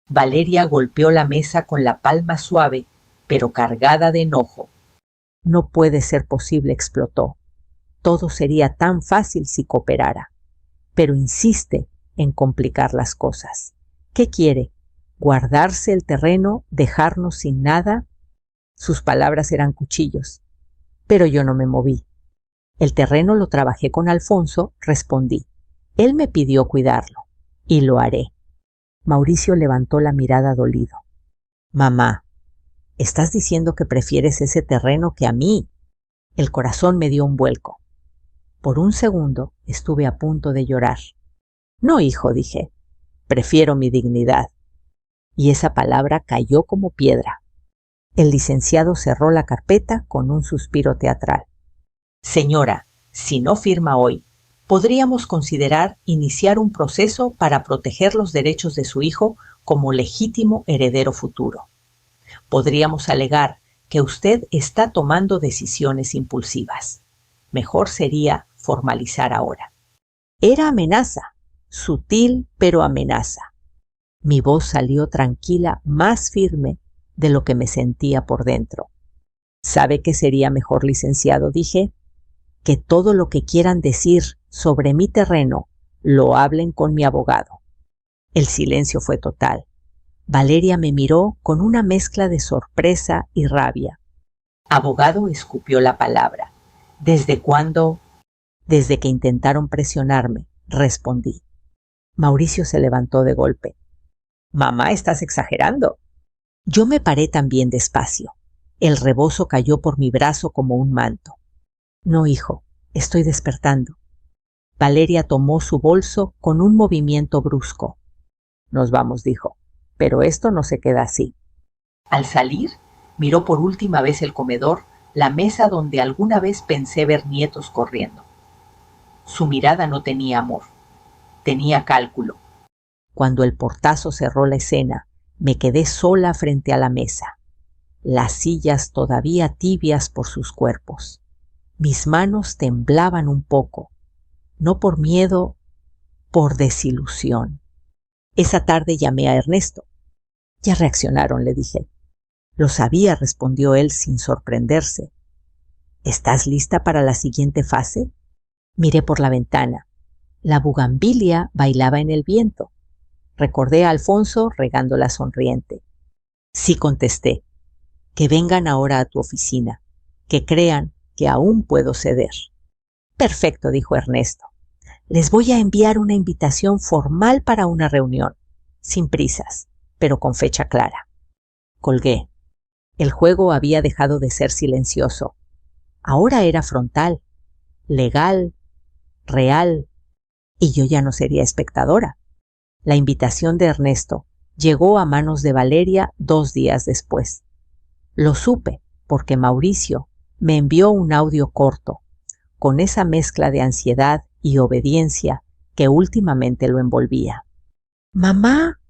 Valeria golpeó la mesa con la palma suave, pero cargada de enojo. No puede ser posible, explotó. Todo sería tan fácil si cooperara. Pero insiste en complicar las cosas. ¿Qué quiere? ¿Guardarse el terreno? ¿Dejarnos sin nada? Sus palabras eran cuchillos. Pero yo no me moví. El terreno lo trabajé con Alfonso, respondí. Él me pidió cuidarlo, y lo haré. Mauricio levantó la mirada dolido. Mamá, ¿estás diciendo que prefieres ese terreno que a mí? El corazón me dio un vuelco. Por un segundo estuve a punto de llorar. No, hijo, dije, prefiero mi dignidad. Y esa palabra cayó como piedra. El licenciado cerró la carpeta con un suspiro teatral. Señora, si no firma hoy, podríamos considerar iniciar un proceso para proteger los derechos de su hijo como legítimo heredero futuro. Podríamos alegar que usted está tomando decisiones impulsivas. Mejor sería formalizar ahora. Era amenaza, sutil pero amenaza. Mi voz salió tranquila, más firme de lo que me sentía por dentro. ¿Sabe qué sería mejor, licenciado?, dije. Que todo lo que quieran decir sobre mi terreno lo hablen con mi abogado. El silencio fue total. Valeria me miró con una mezcla de sorpresa y rabia. Abogado escupió la palabra. ¿Desde cuándo? Desde que intentaron presionarme, respondí. Mauricio se levantó de golpe. Mamá, estás exagerando. Yo me paré también despacio. El rebozo cayó por mi brazo como un manto. No, hijo, estoy despertando. Valeria tomó su bolso con un movimiento brusco. Nos vamos, dijo, pero esto no se queda así. Al salir, miró por última vez el comedor, la mesa donde alguna vez pensé ver nietos corriendo. Su mirada no tenía amor, tenía cálculo. Cuando el portazo cerró la escena, me quedé sola frente a la mesa, las sillas todavía tibias por sus cuerpos. Mis manos temblaban un poco, no por miedo, por desilusión. Esa tarde llamé a Ernesto. Ya reaccionaron, le dije. Lo sabía, respondió él sin sorprenderse. ¿Estás lista para la siguiente fase? Miré por la ventana. La bugambilia bailaba en el viento. Recordé a Alfonso regándola sonriente. Sí, contesté. Que vengan ahora a tu oficina, que crean que aún puedo ceder. Perfecto, dijo Ernesto. Les voy a enviar una invitación formal para una reunión, sin prisas, pero con fecha clara. Colgué. El juego había dejado de ser silencioso. Ahora era frontal, legal, real, y yo ya no sería espectadora. La invitación de Ernesto llegó a manos de Valeria 2 días después. Lo supe porque Mauricio me envió un audio corto, con esa mezcla de ansiedad y obediencia que últimamente lo envolvía. «Mamá,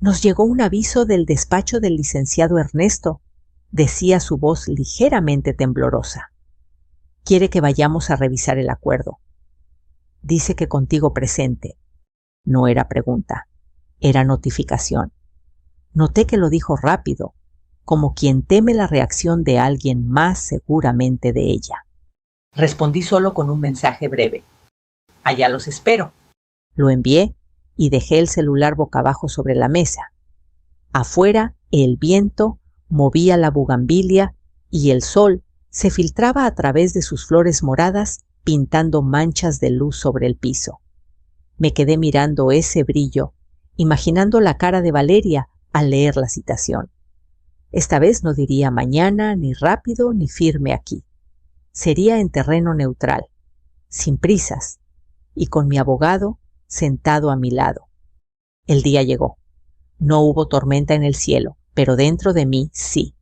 nos llegó un aviso del despacho del licenciado Ernesto», decía su voz ligeramente temblorosa. «Quiere que vayamos a revisar el acuerdo. Dice que contigo presente». No era pregunta, era notificación. Noté que lo dijo rápido, como quien teme la reacción de alguien más seguramente de ella. Respondí solo con un mensaje breve. «Allá los espero». Lo envié y dejé el celular boca abajo sobre la mesa. Afuera, el viento movía la bugambilia y el sol Se filtraba a través de sus flores moradas, pintando manchas de luz sobre el piso. Me quedé mirando ese brillo, imaginando la cara de Valeria al leer la citación. Esta vez no diría mañana, ni rápido, ni firme aquí. Sería en terreno neutral, sin prisas, y con mi abogado sentado a mi lado. El día llegó. No hubo tormenta en el cielo, pero dentro de mí sí.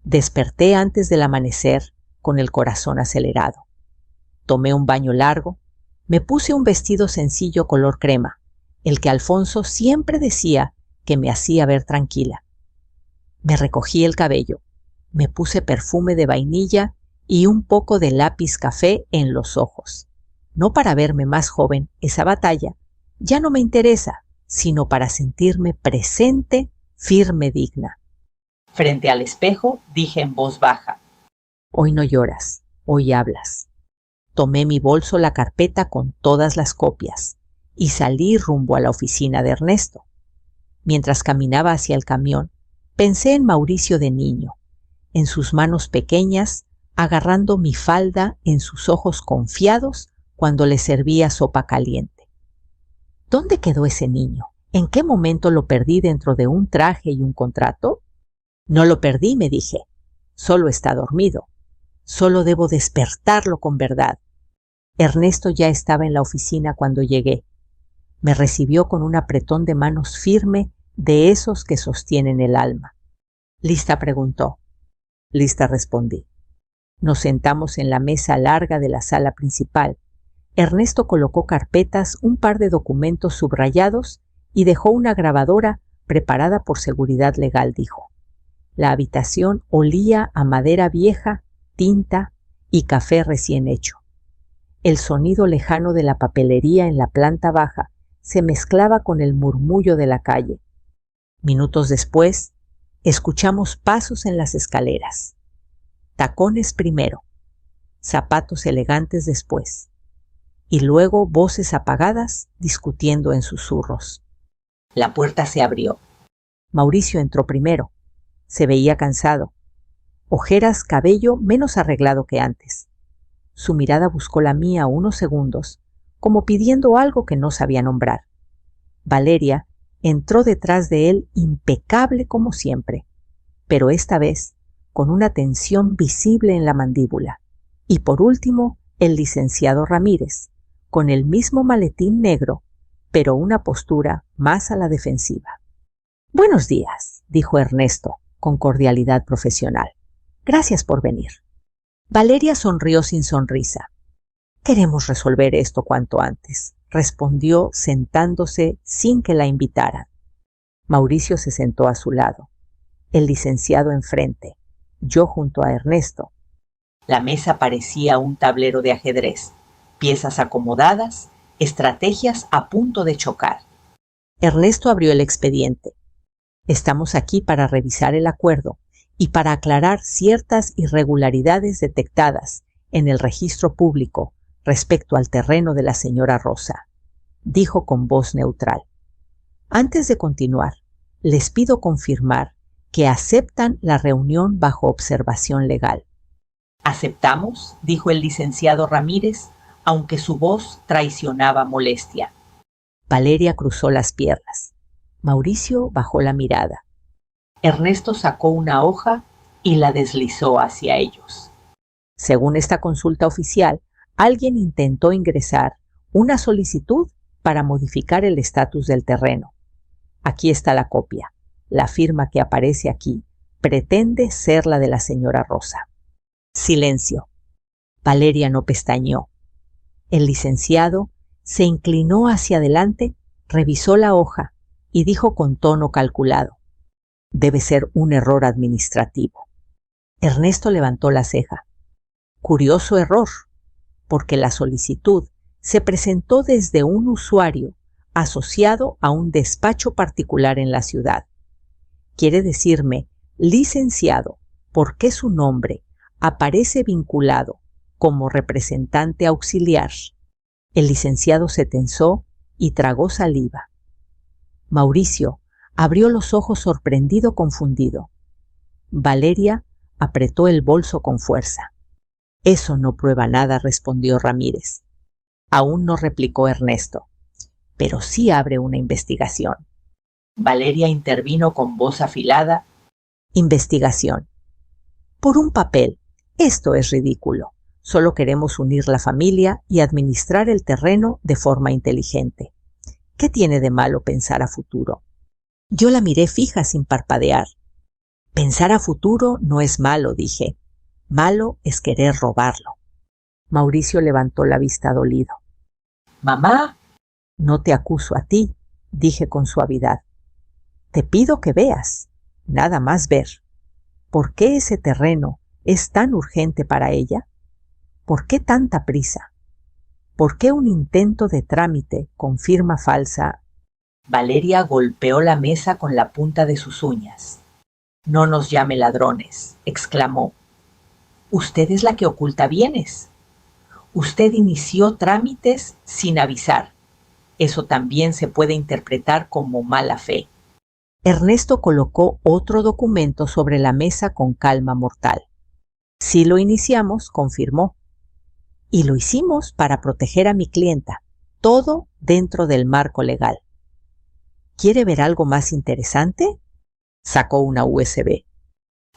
Desperté antes del amanecer con el corazón acelerado. Tomé un baño largo, me puse un vestido sencillo color crema, el que Alfonso siempre decía que me hacía ver tranquila. Me recogí el cabello, me puse perfume de vainilla y un poco de lápiz café en los ojos. No para verme más joven, esa batalla ya no me interesa, sino para sentirme presente, firme, digna. Frente al espejo dije en voz baja: Hoy no lloras, hoy hablas. Tomé mi bolso, la carpeta con todas las copias, y salí rumbo a la oficina de Ernesto. Mientras caminaba hacia el camión, pensé en Mauricio de niño, en sus manos pequeñas, agarrando mi falda, en sus ojos confiados cuando le servía sopa caliente. ¿Dónde quedó ese niño? ¿En qué momento lo perdí dentro de un traje y un contrato? No lo perdí, me dije. Solo está dormido. Solo debo despertarlo con verdad. Ernesto ya estaba en la oficina cuando llegué. Me recibió con un apretón de manos firme, de esos que sostienen el alma. ¿Lista?, preguntó. Lista, respondí. Nos sentamos en la mesa larga de la sala principal. Ernesto colocó carpetas, un par de documentos subrayados y dejó una grabadora preparada por seguridad legal, dijo. La habitación olía a madera vieja, tinta y café recién hecho. El sonido lejano de la papelería en la planta baja se mezclaba con el murmullo de la calle. Minutos después, escuchamos pasos en las escaleras. Tacones primero, zapatos elegantes después, y luego voces apagadas discutiendo en susurros. La puerta se abrió. Mauricio entró primero. Se veía cansado. Ojeras, cabello menos arreglado que antes. Su mirada buscó la mía unos segundos, como pidiendo algo que no sabía nombrar. Valeria entró detrás de él impecable como siempre, pero esta vez con una tensión visible en la mandíbula. Y por último, el licenciado Ramírez, con el mismo maletín negro, pero una postura más a la defensiva. Buenos días, dijo Ernesto, con cordialidad profesional. Gracias por venir. Valeria sonrió sin sonrisa. Queremos resolver esto cuanto antes, respondió sentándose sin que la invitaran. Mauricio se sentó a su lado, el licenciado enfrente, yo junto a Ernesto. La mesa parecía un tablero de ajedrez, piezas acomodadas, estrategias a punto de chocar. Ernesto abrió el expediente. Estamos aquí para revisar el acuerdo y para aclarar ciertas irregularidades detectadas en el registro público respecto al terreno de la señora Rosa, dijo con voz neutral. Antes de continuar, les pido confirmar que aceptan la reunión bajo observación legal. Aceptamos, dijo el licenciado Ramírez, aunque su voz traicionaba molestia. Valeria cruzó las piernas. Mauricio bajó la mirada. Ernesto sacó una hoja y la deslizó hacia ellos. Según esta consulta oficial, alguien intentó ingresar una solicitud para modificar el estatus del terreno. Aquí está la copia. La firma que aparece aquí pretende ser la de la señora Rosa. Silencio. Valeria no pestañeó. El licenciado se inclinó hacia adelante, revisó la hoja y dijo con tono calculado: debe ser un error administrativo. Ernesto levantó la ceja. Curioso error, porque la solicitud se presentó desde un usuario asociado a un despacho particular en la ciudad. Quiere decirme, licenciado, por qué su nombre aparece vinculado como representante auxiliar. El licenciado se tensó y tragó saliva. Mauricio abrió los ojos sorprendido, confundido. Valeria apretó el bolso con fuerza. Eso no prueba nada, respondió Ramírez. Aún no replicó Ernesto, pero sí abre una investigación. Valeria intervino con voz afilada. Investigación. Por un papel. Esto es ridículo. Solo queremos unir la familia y administrar el terreno de forma inteligente. ¿Qué tiene de malo pensar a futuro? Yo la miré fija sin parpadear. Pensar a futuro no es malo, dije. Malo es querer robarlo. Mauricio levantó la vista dolido. Mamá. No te acuso a ti, dije con suavidad. Te pido que veas, nada más ver. ¿Por qué ese terreno es tan urgente para ella? ¿Por qué tanta prisa? ¿Por qué un intento de trámite con firma falsa? Valeria golpeó la mesa con la punta de sus uñas. No nos llame ladrones, exclamó. Usted es la que oculta bienes. Usted inició trámites sin avisar. Eso también se puede interpretar como mala fe. Ernesto colocó otro documento sobre la mesa con calma mortal. Sí lo iniciamos, confirmó. Y lo hicimos para proteger a mi clienta, todo dentro del marco legal. ¿Quiere ver algo más interesante? Sacó una USB.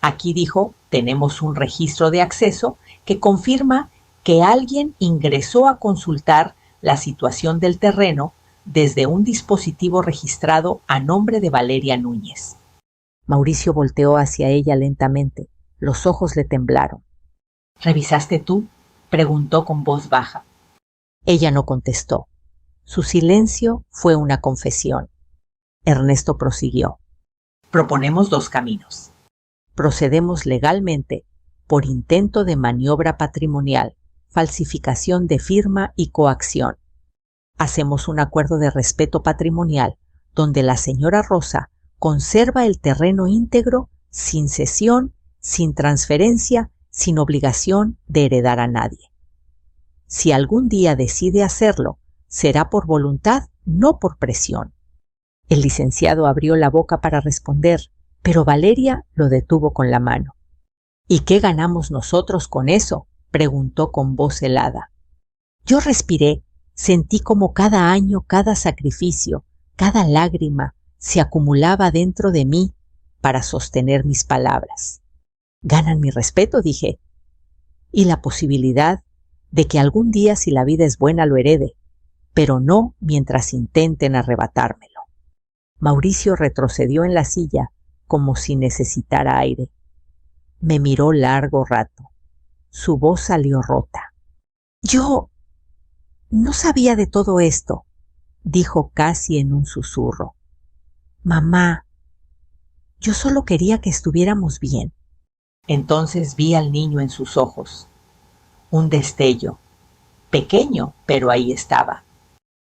Aquí dijo, tenemos un registro de acceso que confirma que alguien ingresó a consultar la situación del terreno desde un dispositivo registrado a nombre de Valeria Núñez. Mauricio volteó hacia ella lentamente. Los ojos le temblaron. ¿Revisaste tú?, preguntó con voz baja. Ella no contestó. Su silencio fue una confesión. Ernesto prosiguió. Proponemos dos caminos. Procedemos legalmente por intento de maniobra patrimonial, falsificación de firma y coacción. Hacemos un acuerdo de respeto patrimonial donde la señora Rosa conserva el terreno íntegro, sin cesión, sin transferencia, sin obligación de heredar a nadie. Si algún día decide hacerlo, será por voluntad, no por presión. El licenciado abrió la boca para responder, pero Valeria lo detuvo con la mano. ¿Y qué ganamos nosotros con eso?, preguntó con voz helada. Yo respiré, sentí como cada año, cada sacrificio, cada lágrima se acumulaba dentro de mí para sostener mis palabras. Ganan mi respeto, dije, y la posibilidad de que algún día, si la vida es buena, lo herede, pero no mientras intenten arrebatármelo. Mauricio retrocedió en la silla como si necesitara aire. Me miró largo rato. Su voz salió rota. Yo no sabía de todo esto, dijo casi en un susurro. Mamá, yo solo quería que estuviéramos bien. Entonces vi al niño en sus ojos. Un destello. Pequeño, pero ahí estaba.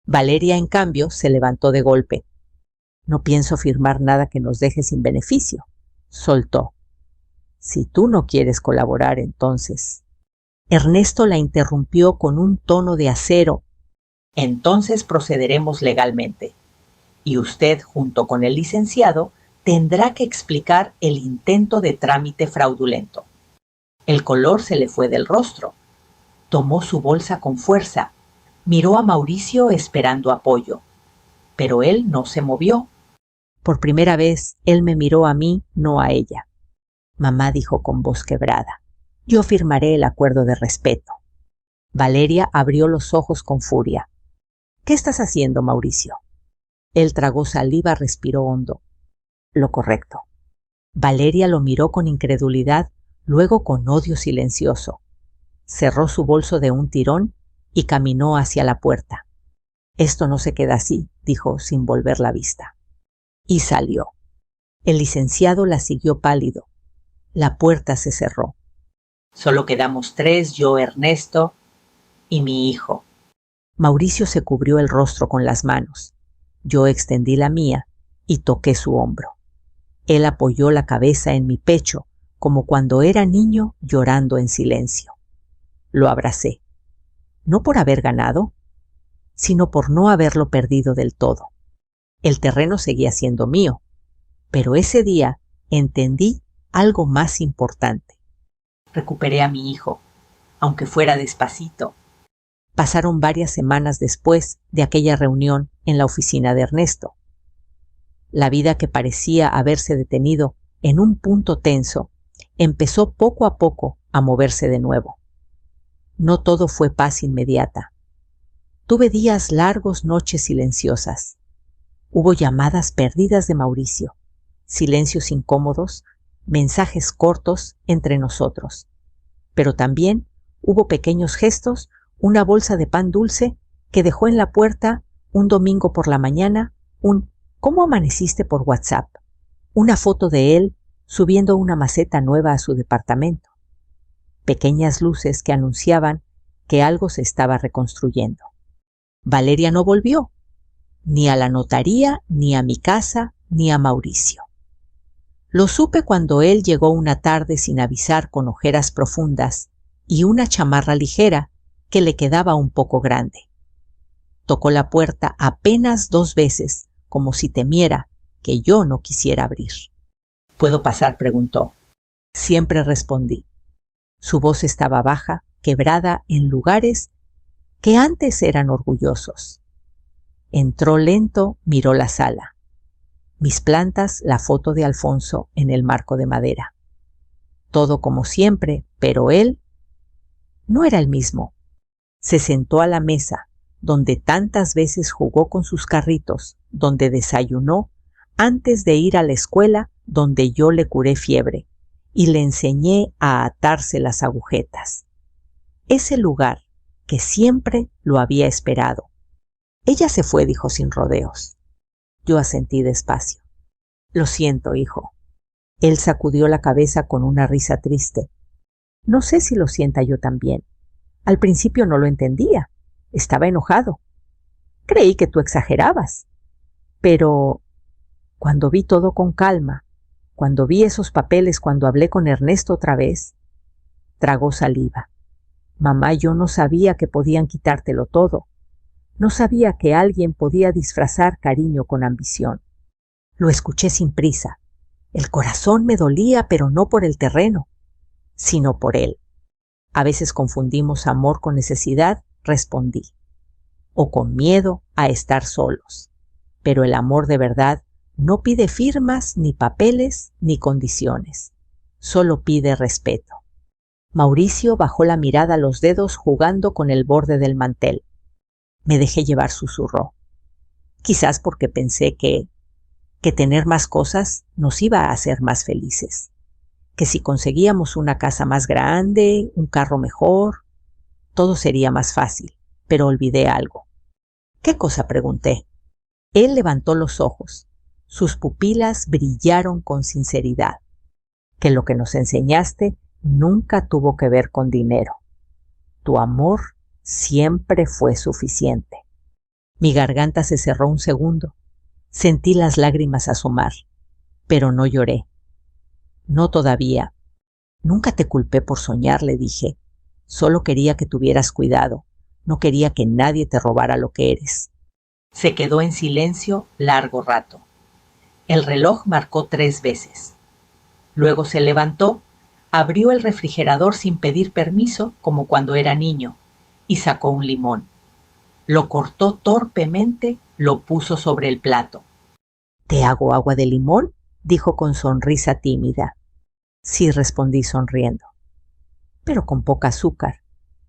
Valeria, en cambio, se levantó de golpe. No pienso firmar nada que nos deje sin beneficio, soltó. Si tú no quieres colaborar, entonces. Ernesto la interrumpió con un tono de acero. Entonces procederemos legalmente. Y usted, junto con el licenciado, tendrá que explicar el intento de trámite fraudulento. El color se le fue del rostro. Tomó su bolsa con fuerza. Miró a Mauricio esperando apoyo. Pero él no se movió. Por primera vez, él me miró a mí, no a ella. Mamá dijo con voz quebrada. Yo firmaré el acuerdo de respeto. Valeria abrió los ojos con furia. ¿Qué estás haciendo, Mauricio? Él tragó saliva, respiró hondo. Lo correcto. Valeria lo miró con incredulidad, luego con odio silencioso. Cerró su bolso de un tirón y caminó hacia la puerta. Esto no se queda así, dijo sin volver la vista. Y salió. El licenciado la siguió pálido. La puerta se cerró. Solo quedamos tres, yo, Ernesto y mi hijo. Mauricio se cubrió el rostro con las manos. Yo extendí la mía y toqué su hombro. Él apoyó la cabeza en mi pecho, como cuando era niño llorando en silencio. Lo abracé. No por haber ganado, sino por no haberlo perdido del todo. El terreno seguía siendo mío, pero ese día entendí algo más importante. Recuperé a mi hijo, aunque fuera despacito. Pasaron varias semanas después de aquella reunión en la oficina de Ernesto. La vida que parecía haberse detenido en un punto tenso empezó poco a poco a moverse de nuevo. No todo fue paz inmediata. Tuve días largos, noches silenciosas. Hubo llamadas perdidas de Mauricio, silencios incómodos, mensajes cortos entre nosotros. Pero también hubo pequeños gestos, una bolsa de pan dulce que dejó en la puerta un domingo por la mañana, un ¿cómo amaneciste? Por WhatsApp, una foto de él subiendo una maceta nueva a su departamento. Pequeñas luces que anunciaban que algo se estaba reconstruyendo. Valeria no volvió, ni a la notaría, ni a mi casa, ni a Mauricio. Lo supe cuando él llegó una tarde sin avisar con ojeras profundas y una chamarra ligera que le quedaba un poco grande. Tocó la puerta apenas 2 veces, como si temiera que yo no quisiera abrir. ¿Puedo pasar?, preguntó. Siempre respondí. Su voz estaba baja, quebrada en lugares que antes eran orgullosos. Entró lento, miró la sala. Mis plantas, la foto de Alfonso en el marco de madera. Todo como siempre, pero él no era el mismo. Se sentó a la mesa, donde tantas veces jugó con sus carritos, donde desayunó, antes de ir a la escuela, donde yo le curé fiebre y le enseñé a atarse las agujetas. Ese lugar que siempre lo había esperado. Ella se fue, dijo sin rodeos. Yo asentí despacio. Lo siento, hijo. Él sacudió la cabeza con una risa triste. No sé si lo sienta yo también. Al principio no lo entendía. Estaba enojado. Creí que tú exagerabas. Pero cuando vi todo con calma, cuando vi esos papeles, cuando hablé con Ernesto otra vez, tragó saliva. Mamá, yo no sabía que podían quitártelo todo. No sabía que alguien podía disfrazar cariño con ambición. Lo escuché sin prisa. El corazón me dolía, pero no por el terreno, sino por él. A veces confundimos amor con necesidad, respondí, o con miedo a estar solos. Pero el amor de verdad no pide firmas, ni papeles, ni condiciones. Solo pide respeto. Mauricio bajó la mirada a los dedos jugando con el borde del mantel. Me dejé llevar, susurró. Quizás porque pensé que tener más cosas nos iba a hacer más felices. Que si conseguíamos una casa más grande, un carro mejor, todo sería más fácil. Pero olvidé algo. ¿Qué cosa?, pregunté. Él levantó los ojos. Sus pupilas brillaron con sinceridad. Que lo que nos enseñaste nunca tuvo que ver con dinero. Tu amor siempre fue suficiente. Mi garganta se cerró un segundo. Sentí las lágrimas asomar, pero no lloré. No todavía. Nunca te culpé por soñar, le dije. Solo quería que tuvieras cuidado. No quería que nadie te robara lo que eres. Se quedó en silencio largo rato. El reloj marcó 3 veces. Luego se levantó, abrió el refrigerador sin pedir permiso, como cuando era niño, y sacó un limón. Lo cortó torpemente, lo puso sobre el plato. ¿Te hago agua de limón?, dijo con sonrisa tímida. Sí, respondí sonriendo. Pero con poca azúcar,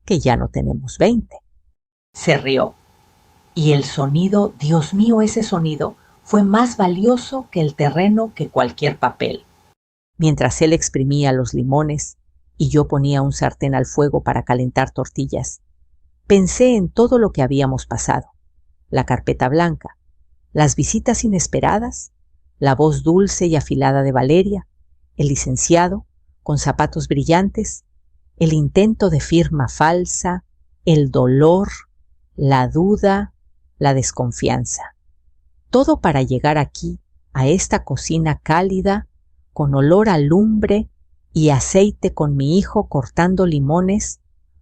que ya no tenemos 20. Se rió. Y el sonido, Dios mío, ese sonido, fue más valioso que el terreno, que cualquier papel. Mientras él exprimía los limones y yo ponía un sartén al fuego para calentar tortillas, pensé en todo lo que habíamos pasado. La carpeta blanca, las visitas inesperadas, la voz dulce y afilada de Valeria, el licenciado con zapatos brillantes, el intento de firma falsa, el dolor, la duda, la desconfianza. Todo para llegar aquí, a esta cocina cálida, con olor a lumbre y aceite, con mi hijo cortando limones,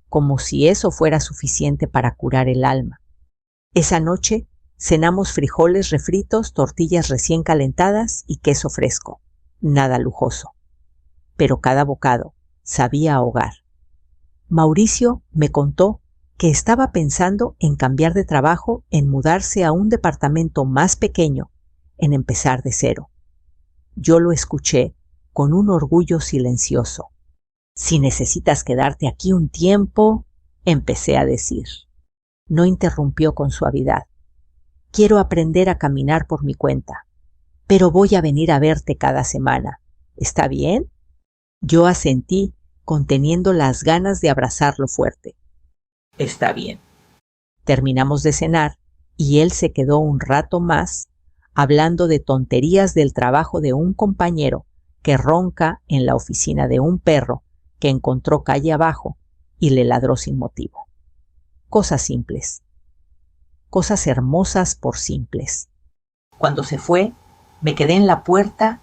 como si eso fuera suficiente para curar el alma. Esa noche cenamos frijoles refritos, tortillas recién calentadas y queso fresco. Nada lujoso. Pero cada bocado sabía ahogar. Mauricio me contó que estaba pensando en cambiar de trabajo, en mudarse a un departamento más pequeño, en empezar de cero. Yo lo escuché con un orgullo silencioso. Si necesitas quedarte aquí un tiempo, empecé a decir. No interrumpió con suavidad. Quiero aprender a caminar por mi cuenta, pero voy a venir a verte cada semana. ¿Está bien? Yo asentí, conteniendo las ganas de abrazarlo fuerte. Está bien. Terminamos de cenar y él se quedó un rato más hablando de tonterías del trabajo de un compañero que ronca en la oficina de un perro que encontró calle abajo y le ladró sin motivo. Cosas simples. Cosas hermosas por simples. Cuando se fue, me quedé en la puerta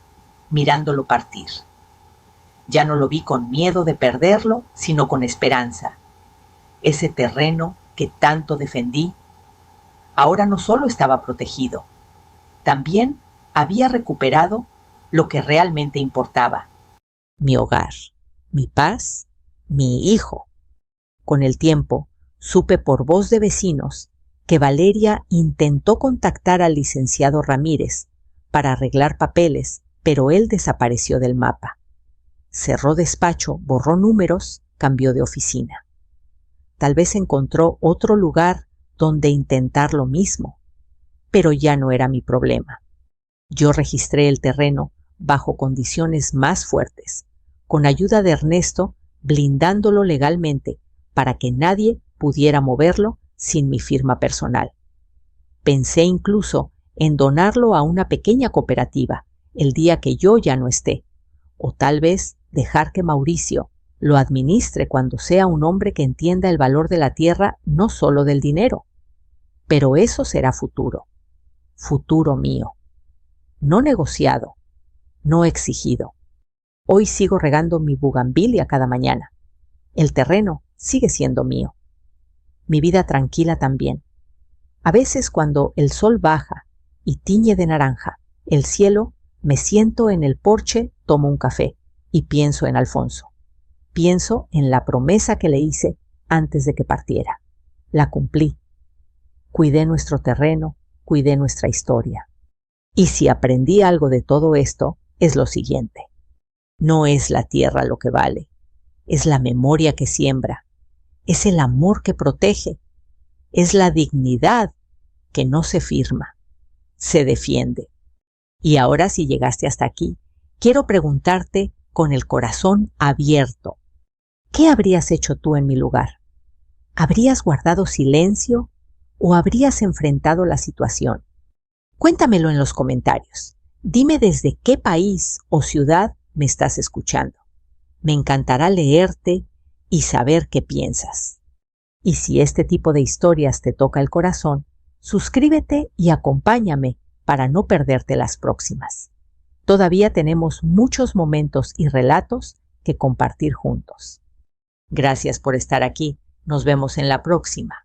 mirándolo partir. Ya no lo vi con miedo de perderlo, sino con esperanza. Ese terreno que tanto defendí, ahora no solo estaba protegido, también había recuperado lo que realmente importaba. Mi hogar, mi paz, mi hijo. Con el tiempo, supe por voz de vecinos que Valeria intentó contactar al licenciado Ramírez para arreglar papeles, pero él desapareció del mapa. Cerró despacho, borró números, cambió de oficina. Tal vez encontró otro lugar donde intentar lo mismo, pero ya no era mi problema. Yo registré el terreno bajo condiciones más fuertes, con ayuda de Ernesto, blindándolo legalmente para que nadie pudiera moverlo sin mi firma personal. Pensé incluso en donarlo a una pequeña cooperativa el día que yo ya no esté, o tal vez dejar que Mauricio lo administre cuando sea un hombre que entienda el valor de la tierra, no solo del dinero. Pero eso será futuro, futuro mío, no negociado, no exigido. Hoy sigo regando mi bugambilia cada mañana. El terreno sigue siendo mío. Mi vida tranquila también. A veces cuando el sol baja y tiñe de naranja el cielo, me siento en el porche, tomo un café y pienso en Alfonso. Pienso en la promesa que le hice antes de que partiera. La cumplí. Cuidé nuestro terreno, cuidé nuestra historia. Y si aprendí algo de todo esto, es lo siguiente. No es la tierra lo que vale, es la memoria que siembra, es el amor que protege, es la dignidad que no se firma, se defiende. Y ahora, si llegaste hasta aquí, quiero preguntarte con el corazón abierto, ¿qué habrías hecho tú en mi lugar? ¿Habrías guardado silencio o habrías enfrentado la situación? Cuéntamelo en los comentarios. Dime desde qué país o ciudad me estás escuchando. Me encantará leerte y saber qué piensas. Y si este tipo de historias te toca el corazón, suscríbete y acompáñame para no perderte las próximas. Todavía tenemos muchos momentos y relatos que compartir juntos. Gracias por estar aquí. Nos vemos en la próxima.